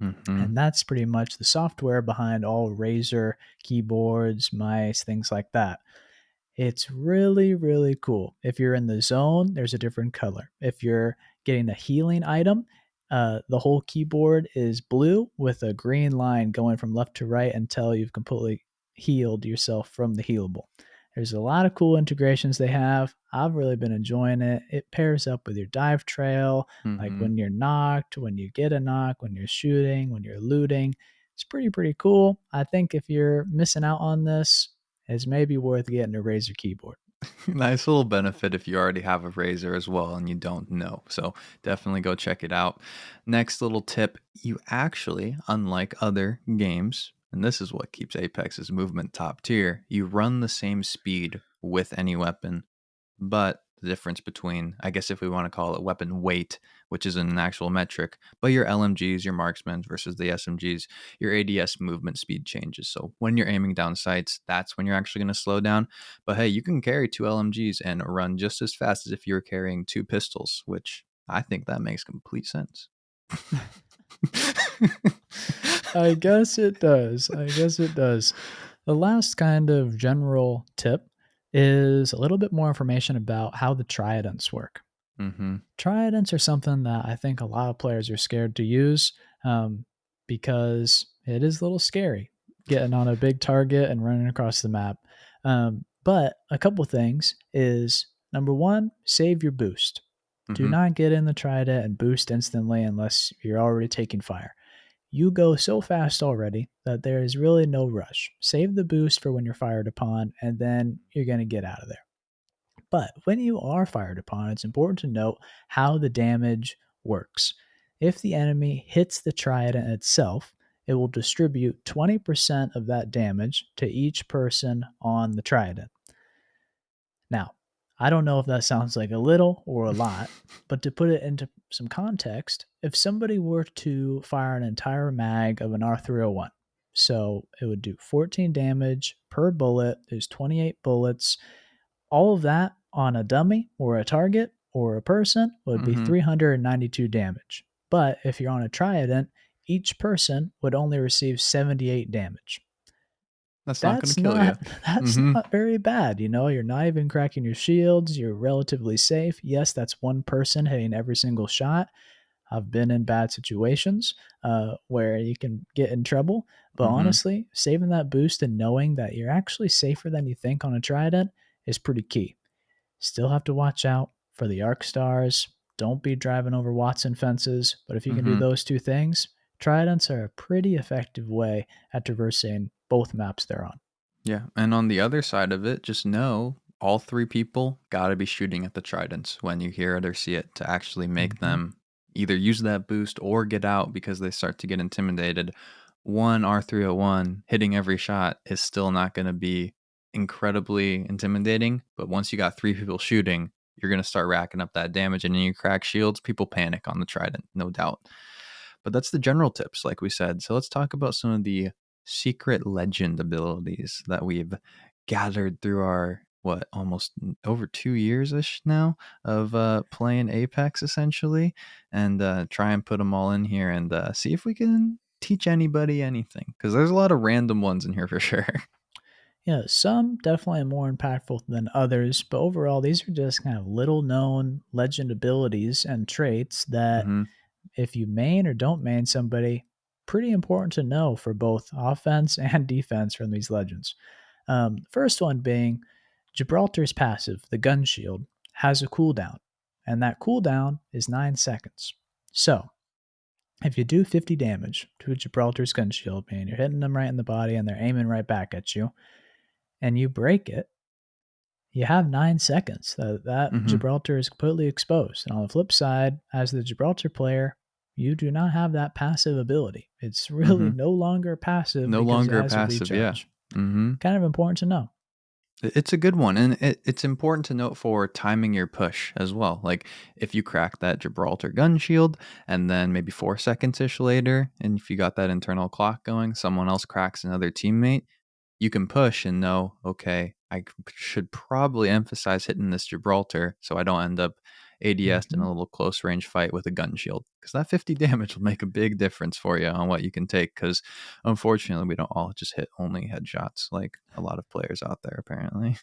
[SPEAKER 2] Mm-hmm.
[SPEAKER 1] and that's pretty much the software behind all Razer keyboards, mice, things like that. It's really, really cool. If you're in the zone, there's a different color. If you're getting a healing item, the whole keyboard is blue with a green line going from left to right until you've completely healed yourself from the healable. There's a lot of cool integrations they have. I've really been enjoying it. It pairs up with your dive trail, like
[SPEAKER 2] Mm-hmm.
[SPEAKER 1] when you're knocked, when you get a knock, when you're shooting, when you're looting. It's pretty cool. I think if you're missing out on this, it's maybe worth getting a Razer keyboard.
[SPEAKER 2] Nice little benefit if you already have a razor as well and you don't know. So definitely go check it out. Next little tip, you actually, unlike other games, and this is what keeps Apex's movement top tier, you run the same speed with any weapon. But the difference between, I guess if we want to call it weapon weight, which is an actual metric, but your LMGs, your marksmen versus the SMGs, your ADS movement speed changes. So when you're aiming down sights, that's when you're actually going to slow down. But hey, you can carry two LMGs and run just as fast as if you were carrying two pistols, which I think that makes complete sense.
[SPEAKER 1] I guess it does. I guess it does. The last kind of general tip is a little bit more information about how the tridents work.
[SPEAKER 2] Mm-hmm.
[SPEAKER 1] Tridents are something that I think a lot of players are scared to use, because it is a little scary getting on a big target and running across the map. But a couple things is number one, save your boost. Do
[SPEAKER 2] Mm-hmm.
[SPEAKER 1] not get in the trident and boost instantly unless you're already taking fire. You go so fast already that there is really no rush. Save the boost for when you're fired upon, and then you're going to get out of there. But when you are fired upon, it's important to note how the damage works. If the enemy hits the trident itself, it will distribute 20% of that damage to each person on the trident. Now, I don't know if that sounds like a little or a lot, but to put it into some context, if somebody were to fire an entire mag of an R301, so it would do 14 damage per bullet, there's 28 bullets, all of that on a dummy or a target or a person would be
[SPEAKER 2] Hmm.
[SPEAKER 1] 392 damage. But if you're on a trident, each person would only receive 78 damage.
[SPEAKER 2] That's not going
[SPEAKER 1] That's
[SPEAKER 2] to kill you.
[SPEAKER 1] not that's
[SPEAKER 2] Hmm.
[SPEAKER 1] not very bad, you're not even cracking your shields, you're relatively safe. Yes, that's one person hitting every single shot. I've been in bad situations where you can get in trouble, but
[SPEAKER 2] Hmm.
[SPEAKER 1] honestly, saving that boost and knowing that you're actually safer than you think on a trident is pretty key. Still have to watch out for the arc stars. Don't be driving over Watson fences, but if you can do
[SPEAKER 2] Hmm.
[SPEAKER 1] those two things, tridents are a pretty effective way at traversing both maps they're on.
[SPEAKER 2] Yeah, and on the other side of it, just know all three people got to be shooting at the tridents when you hear it or see it to actually make
[SPEAKER 1] Mhm.
[SPEAKER 2] them either use that boost or get out because they start to get intimidated. One R301 hitting every shot is still not going to be incredibly intimidating, but once you got three people shooting, you're going to start racking up that damage and then you crack shields, people panic on the trident, no doubt. But that's the general tips, like we said. So let's talk about some of the secret legend abilities that we've gathered through our what almost over 2 years ish now of playing Apex essentially, and try and put them all in here and see if we can teach anybody anything because there's a lot of random ones in here for sure.
[SPEAKER 1] Yeah, some definitely more impactful than others, but overall, these are just kind of little known legend abilities and traits that
[SPEAKER 2] Hmm.
[SPEAKER 1] if you main or don't main somebody, pretty important to know for both offense and defense from these legends. First one being Gibraltar's passive, the gun shield, has a cooldown, and that cooldown is 9 seconds. So, if you do 50 damage to a Gibraltar's gun shield, meaning you're hitting them right in the body and they're aiming right back at you, and you break it, you have 9 seconds. That
[SPEAKER 2] Hmm.
[SPEAKER 1] Gibraltar is completely exposed. And on the flip side, as the Gibraltar player, you do not have that passive ability. It's really
[SPEAKER 2] Hmm.
[SPEAKER 1] no longer passive
[SPEAKER 2] No
[SPEAKER 1] because it
[SPEAKER 2] longer
[SPEAKER 1] has a
[SPEAKER 2] passive, yeah.
[SPEAKER 1] recharge.
[SPEAKER 2] Hmm.
[SPEAKER 1] Kind of important to know.
[SPEAKER 2] It's a good one, and it's important to note for timing your push as well. Like if you crack that Gibraltar gun shield, and then maybe 4 seconds ish later, and if you got that internal clock going, someone else cracks another teammate, you can push and know, okay, should probably emphasize hitting this Gibraltar so I don't end up ADS'd in
[SPEAKER 1] Mhm.
[SPEAKER 2] a little close range fight with a gun shield. Because that 50 damage will make a big difference for you on what you can take. Because unfortunately, we don't all just hit only headshots like a lot of players out there, apparently.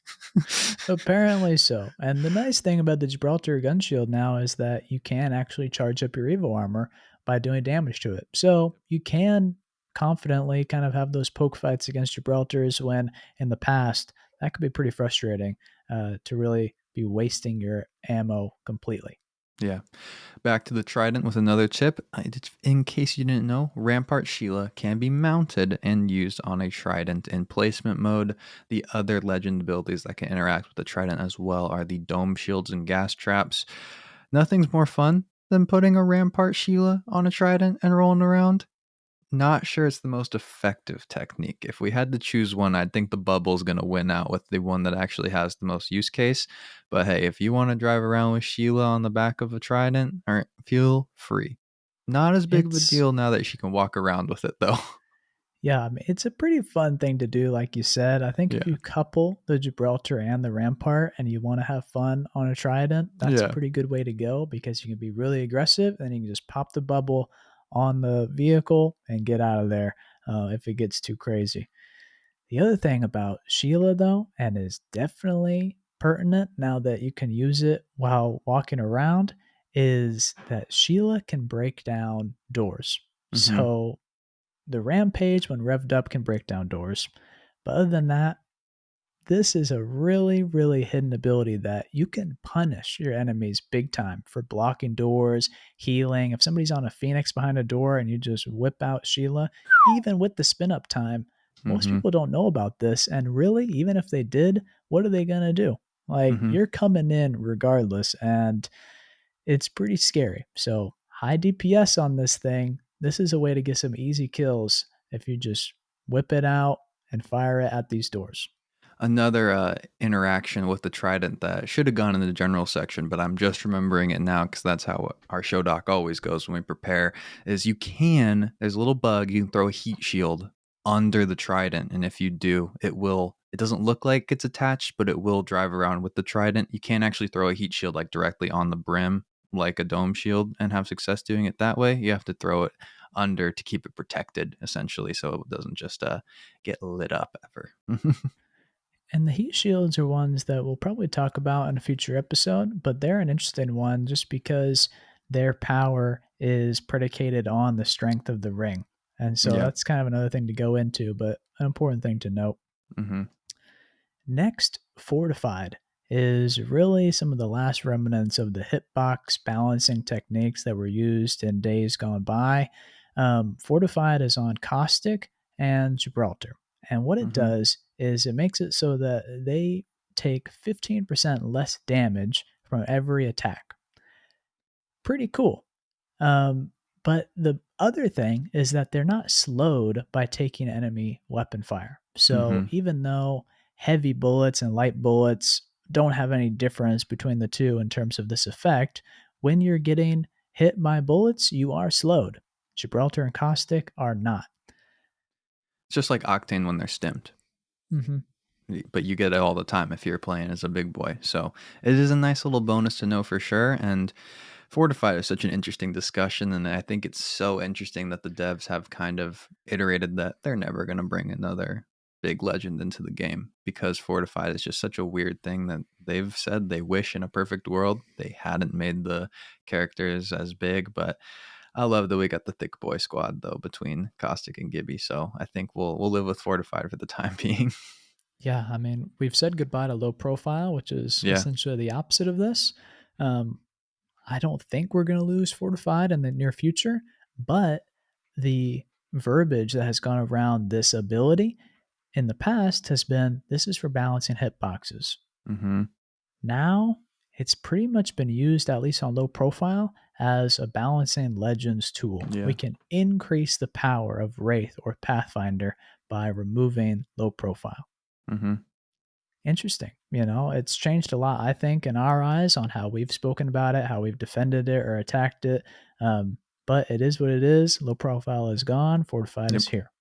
[SPEAKER 1] Apparently so. And the nice thing about the Gibraltar gun shield now is that you can actually charge up your Evo armor by doing damage to it. So you can confidently kind of have those poke fights against Gibraltars when in the past that could be pretty frustrating to really be wasting your ammo completely.
[SPEAKER 2] Yeah. Back to the Trident with another tip. In case you didn't know, Rampart Sheila can be mounted and used on a Trident in placement mode. The other legend abilities that can interact with the Trident as well are the Dome Shields and Gas Traps. Nothing's more fun than putting a Rampart Sheila on a Trident and rolling around. Not sure it's the most effective technique. If we had to choose one, I'd think the bubble's going to win out with the one that actually has the most use case. But hey, if you want to drive around with Sheila on the back of a Trident, all right, feel free. Not as big of a
[SPEAKER 1] It's
[SPEAKER 2] deal now that she can walk around with it, though.
[SPEAKER 1] Yeah, I mean, it's a pretty fun thing to do, like you said. I think if
[SPEAKER 2] Yeah.
[SPEAKER 1] you couple the Gibraltar and the Rampart and you want to have fun on a Trident, that's a
[SPEAKER 2] Yeah.
[SPEAKER 1] pretty good way to go because you can be really aggressive and you can just pop the bubble on the vehicle and get out of there if it gets too crazy. The other thing about Sheila, though, and is definitely pertinent now that you can use it while walking around, is that Sheila can break down doors.
[SPEAKER 2] Mm-hmm.
[SPEAKER 1] So the Rampage, when revved up, can break down doors. But other than that, this is a really, really hidden ability that you can punish your enemies big time for blocking doors, healing. If somebody's on a Phoenix behind a door and you just whip out Sheila, even with the spin up time, most
[SPEAKER 2] Mm-hmm.
[SPEAKER 1] people don't know about this. And really, even if they did, what are they going to do? Like,
[SPEAKER 2] Mhm.
[SPEAKER 1] you're coming in regardless, and it's pretty scary. So, high DPS on this thing. This is a way to get some easy kills if you just whip it out and fire it at these doors.
[SPEAKER 2] Another interaction with the trident that should have gone in the general section, but I'm just remembering it now because that's how our show doc always goes when we prepare. Is there's a little bug, you can throw a heat shield under the trident, and if you do, it will. It doesn't look like it's attached, but it will drive around with the trident. You can't actually throw a heat shield like directly on the brim like a dome shield and have success doing it that way. You have to throw it under to keep it protected, essentially, so it doesn't just get lit up ever.
[SPEAKER 1] And the heat shields are ones that we'll probably talk about in a future episode, but they're an interesting one just because their power is predicated on the strength of the ring. And so
[SPEAKER 2] Yeah.
[SPEAKER 1] that's kind of another thing to go into, but an important thing to note.
[SPEAKER 2] Hmm.
[SPEAKER 1] Next, fortified is really some of the last remnants of the hitbox balancing techniques that were used in days gone by. Fortified is on caustic and Gibraltar. And what it
[SPEAKER 2] Hmm.
[SPEAKER 1] does is it makes it so that they take 15% less damage from every attack. Pretty cool. But the other thing is that they're not slowed by taking enemy weapon fire. So
[SPEAKER 2] Hmm.
[SPEAKER 1] even though heavy bullets and light bullets don't have any difference between the two in terms of this effect, when you're getting hit by bullets, you are slowed. Gibraltar and Caustic are not.
[SPEAKER 2] It's just like Octane when they're stimmed,
[SPEAKER 1] Hmm.
[SPEAKER 2] but you get it all the time if you're playing as a big boy. So it is a nice little bonus to know for sure. And Fortified is such an interesting discussion, and I think it's so interesting that the devs have kind of iterated that they're never going to bring another big legend into the game because Fortified is just such a weird thing that they've said they wish in a perfect world they hadn't made the characters as big, but I love that we got the thick boy squad though between Caustic and Gibby, so I think we'll live with Fortified for the time being.
[SPEAKER 1] Yeah, I mean, we've said goodbye to low profile, which is
[SPEAKER 2] Yeah.
[SPEAKER 1] essentially the opposite of this. Um, I don't think we're going to lose fortified in the near future, but the verbiage that has gone around this ability in the past has been this is for balancing hitboxes.
[SPEAKER 2] Mhm.
[SPEAKER 1] Now it's pretty much been used, at least on low profile, as a balancing legends tool. We
[SPEAKER 2] Yeah.
[SPEAKER 1] can increase the power of Wraith or Pathfinder by removing low profile.
[SPEAKER 2] Mhm.
[SPEAKER 1] Interesting. It's changed a lot, I think, in our eyes on how we've spoken about it, how we've defended it or attacked it. But it is what it is. Low profile is gone. Fortified
[SPEAKER 2] Yep.
[SPEAKER 1] is here.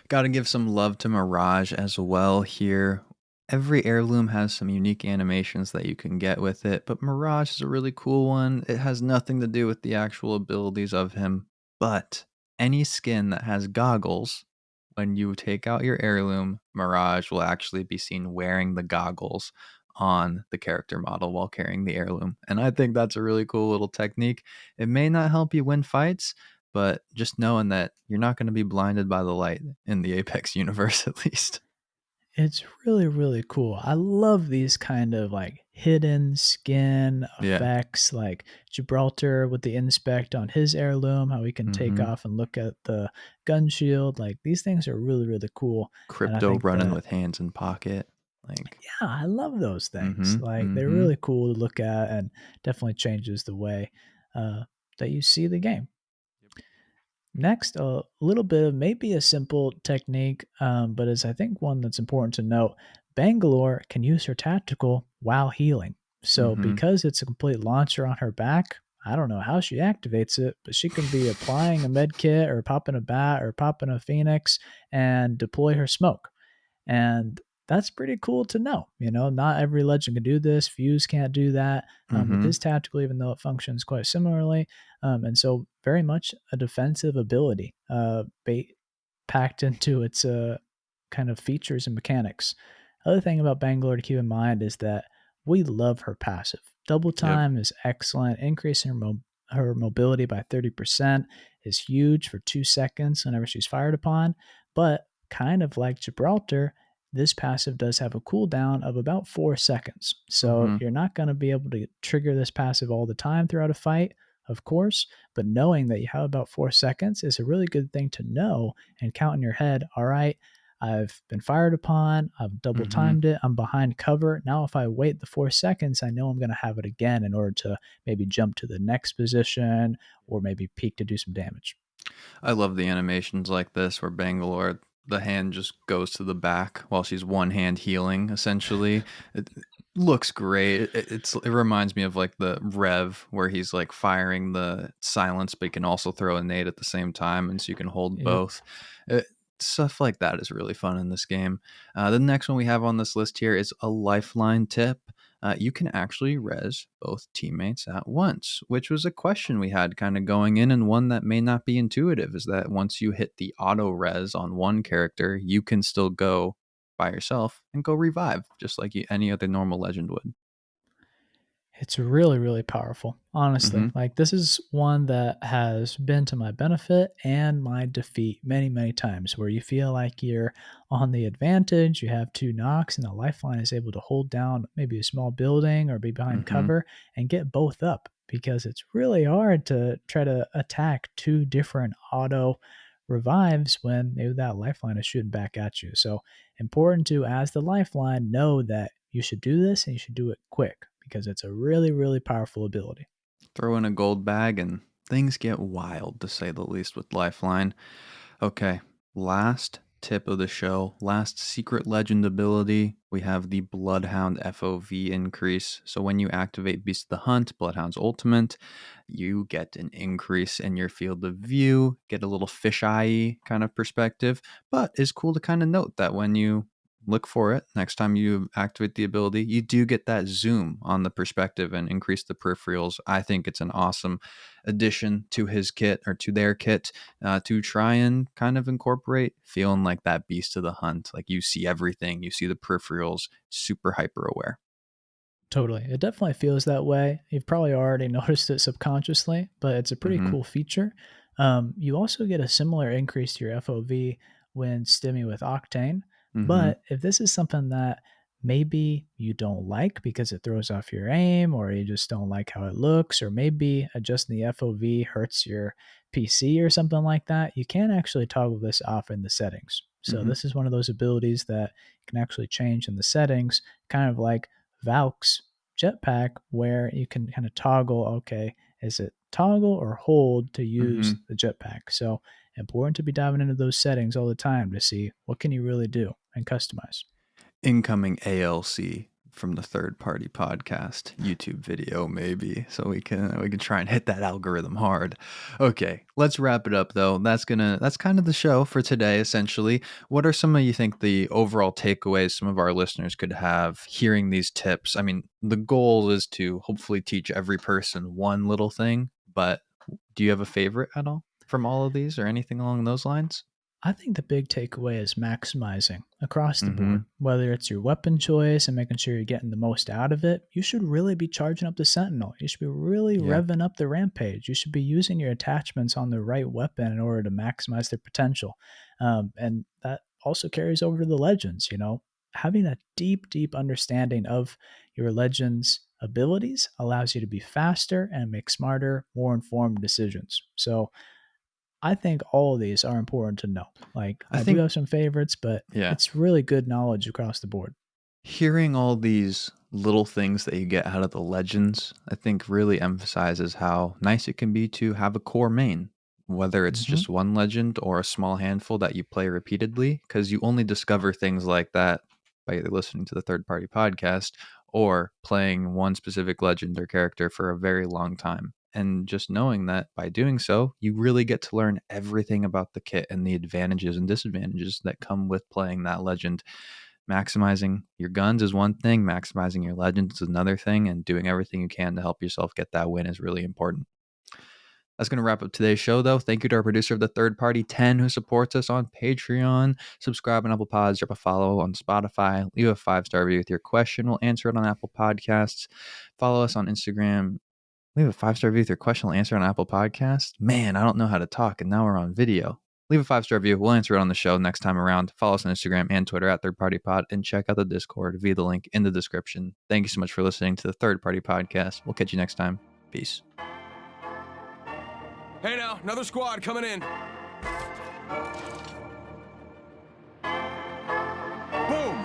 [SPEAKER 2] Got to give some love to Mirage as well here. Every heirloom has some unique animations that you can get with it, but Mirage is a really cool one. It has nothing to do with the actual abilities of him, but any skin that has goggles, when you take out your heirloom, Mirage will actually be seen wearing the goggles on the character model while carrying the heirloom. And I think that's a really cool little technique. It may not help you win fights, but just knowing that you're not going to be blinded by the light in the Apex universe, at least.
[SPEAKER 1] It's really, really cool. I love these kind of like hidden skin
[SPEAKER 2] Yeah.
[SPEAKER 1] effects, like Gibraltar with the inspect on his heirloom, how he can take
[SPEAKER 2] Hmm.
[SPEAKER 1] off and look at the gun shield. Like these things are really, really cool. And I
[SPEAKER 2] Crypto
[SPEAKER 1] think
[SPEAKER 2] running
[SPEAKER 1] that
[SPEAKER 2] with hands in pocket. Like,
[SPEAKER 1] yeah, I love those things.
[SPEAKER 2] mm-hmm.
[SPEAKER 1] Like they're
[SPEAKER 2] Mm-hmm.
[SPEAKER 1] really cool to look at and definitely changes the way uh, that you see the game. Next, a little bit of maybe a simple technique, but is I think one that's important to note. Bangalore can use her tactical while healing. So
[SPEAKER 2] Mm-hmm.
[SPEAKER 1] because it's a complete launcher on her back, I don't know how she activates it, but she can be applying a med kit or popping a bat or popping a phoenix and deploy her smoke. And that's pretty cool to know. Not every legend can do this. Fuse can't do that with
[SPEAKER 2] Mm-hmm.
[SPEAKER 1] his tactical, even though it functions quite similarly. And so, very much a defensive ability packed into its kind of features and mechanics. Other thing about Bangalore to keep in mind is that we love her passive. Double
[SPEAKER 2] Yep.
[SPEAKER 1] time is excellent. Increasing her mobility by 30% is huge for 2 seconds whenever she's fired upon. But kind of like Gibraltar, this passive does have a cooldown of about 4 seconds. So
[SPEAKER 2] Mm-hmm.
[SPEAKER 1] you're not going to be able to trigger this passive all the time throughout a fight, of course, but knowing that you have about 4 seconds is a really good thing to know and count in your head. All right, I've been fired upon, I've double
[SPEAKER 2] Mhm.
[SPEAKER 1] timed it, I'm behind cover. Now, if I wait the 4 seconds, I know I'm going to have it again in order to maybe jump to the next position or maybe peek to do some damage.
[SPEAKER 2] I love the animations like this where Bangalore, the hand just goes to the back while she's one hand healing, essentially. It looks great. It reminds me of like the Rev where he's like firing the silence, but he can also throw a nade at the same time, and so you can hold
[SPEAKER 1] Yep.
[SPEAKER 2] both. It, Stuff like that is really fun in this game. The next one we have on this list here is a lifeline tip. You can actually res both teammates at once, which was a question we had kind of going in, and one that may not be intuitive is that once you hit the auto res on one character, you can still go by yourself and go revive, just like any other normal legend would.
[SPEAKER 1] It's really, really powerful, honestly.
[SPEAKER 2] Mm-hmm.
[SPEAKER 1] Like, this is one that has been to my benefit and my defeat many, many times, where you feel like you're on the advantage, you have two knocks, and the lifeline is able to hold down maybe a small building or be behind
[SPEAKER 2] Mm-hmm.
[SPEAKER 1] cover and get both up because it's really hard to try to attack two different auto revives when maybe that lifeline is shooting back at you. So, important to, as the lifeline, know that you should do this and you should do it quick because it's a really, really powerful ability.
[SPEAKER 2] Throw in a gold bag and things get wild, to say the least, with Lifeline. Okay, last tip of the show, last secret legend ability. We have the Bloodhound FOV increase. So when you activate Beast of the Hunt, Bloodhound's ultimate, you get an increase in your field of view, get a little fisheye kind of perspective. But it's cool to kind of note that when you look for it next time you activate the ability, you do get that zoom on the perspective and increase the peripherals. I think it's an awesome addition to his kit or to their kit, to try and kind of incorporate feeling like that Beast of the Hunt. Like you see everything, you see the peripherals, super hyper aware.
[SPEAKER 1] Totally. It definitely feels that way. You've probably already noticed it subconsciously, but it's a pretty
[SPEAKER 2] Mm-hmm.
[SPEAKER 1] cool feature. You also get a similar increase to your FOV when stimming with Octane.
[SPEAKER 2] Mm-hmm.
[SPEAKER 1] But if this is something that maybe you don't like because it throws off your aim, or you just don't like how it looks, or maybe adjusting the FOV hurts your PC or something like that, you can actually toggle this off in the settings. So
[SPEAKER 2] Mm-hmm.
[SPEAKER 1] this is one of those abilities that you can actually change in the settings, kind of like Valk's jetpack, where you can kind of toggle, okay, is it toggle or hold to
[SPEAKER 2] Mm-hmm.
[SPEAKER 1] use the jetpack? So important to be diving into those settings all the time to see what can you really do and customize.
[SPEAKER 2] Incoming ALC from the third party podcast YouTube video, maybe, so we can try and hit that algorithm hard. Okay, let's wrap it up though. That's kind of the show for today essentially. What are some of you think the overall takeaways some of our listeners could have hearing these tips? I mean, the goal is to hopefully teach every person one little thing, but do you have a favorite at all from all of these or anything along those lines?
[SPEAKER 1] I think the big takeaway is maximizing across the
[SPEAKER 2] Mm-hmm.
[SPEAKER 1] board. Whether it's your weapon choice and making sure you're getting the most out of it, you should really be charging up the Sentinel. You should be really
[SPEAKER 2] Yeah.
[SPEAKER 1] revving up the Rampage. You should be using your attachments on the right weapon in order to maximize their potential. And that also carries over to the Legends, Having a deep, deep understanding of your Legends abilities allows you to be faster and make smarter, more informed decisions. So, I think all of these are important to know. Like,
[SPEAKER 2] I
[SPEAKER 1] I do
[SPEAKER 2] think
[SPEAKER 1] have some favorites, but
[SPEAKER 2] yeah.
[SPEAKER 1] it's really good knowledge across the board.
[SPEAKER 2] Hearing all these little things that you get out of the legends, I think really emphasizes how nice it can be to have a core main, whether it's
[SPEAKER 1] Mhm.
[SPEAKER 2] just one legend or a small handful that you play repeatedly, because you only discover things like that by either listening to the third party podcast or playing one specific legend or character for a very long time. And just knowing that by doing so, you really get to learn everything about the kit and the advantages and disadvantages that come with playing that legend. Maximizing your guns is one thing, maximizing your legends is another thing, and doing everything you can to help yourself get that win is really important. That's going to wrap up today's show, though. Thank you to our producer of the third party, 10, who supports us on Patreon. Subscribe on Apple Pods, drop a follow on Spotify, leave a 5-star review with your question. We'll answer it on Apple Podcasts. Follow us on Instagram. Leave a 5-star review with your question. We'll answer it on Apple Podcasts. Man, I don't know how to talk, and now we're on video. Leave a 5-star review. We'll answer it on the show next time around. Follow us on Instagram and Twitter at Third Party Pod, and check out the Discord via the link in the description. Thank you so much for listening to the Third Party Podcast. We'll catch you next time. Peace.
[SPEAKER 3] Hey now, another squad coming in.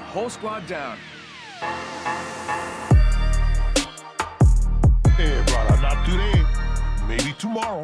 [SPEAKER 4] Whole squad down.
[SPEAKER 5] Hey, brother, not today. Maybe tomorrow.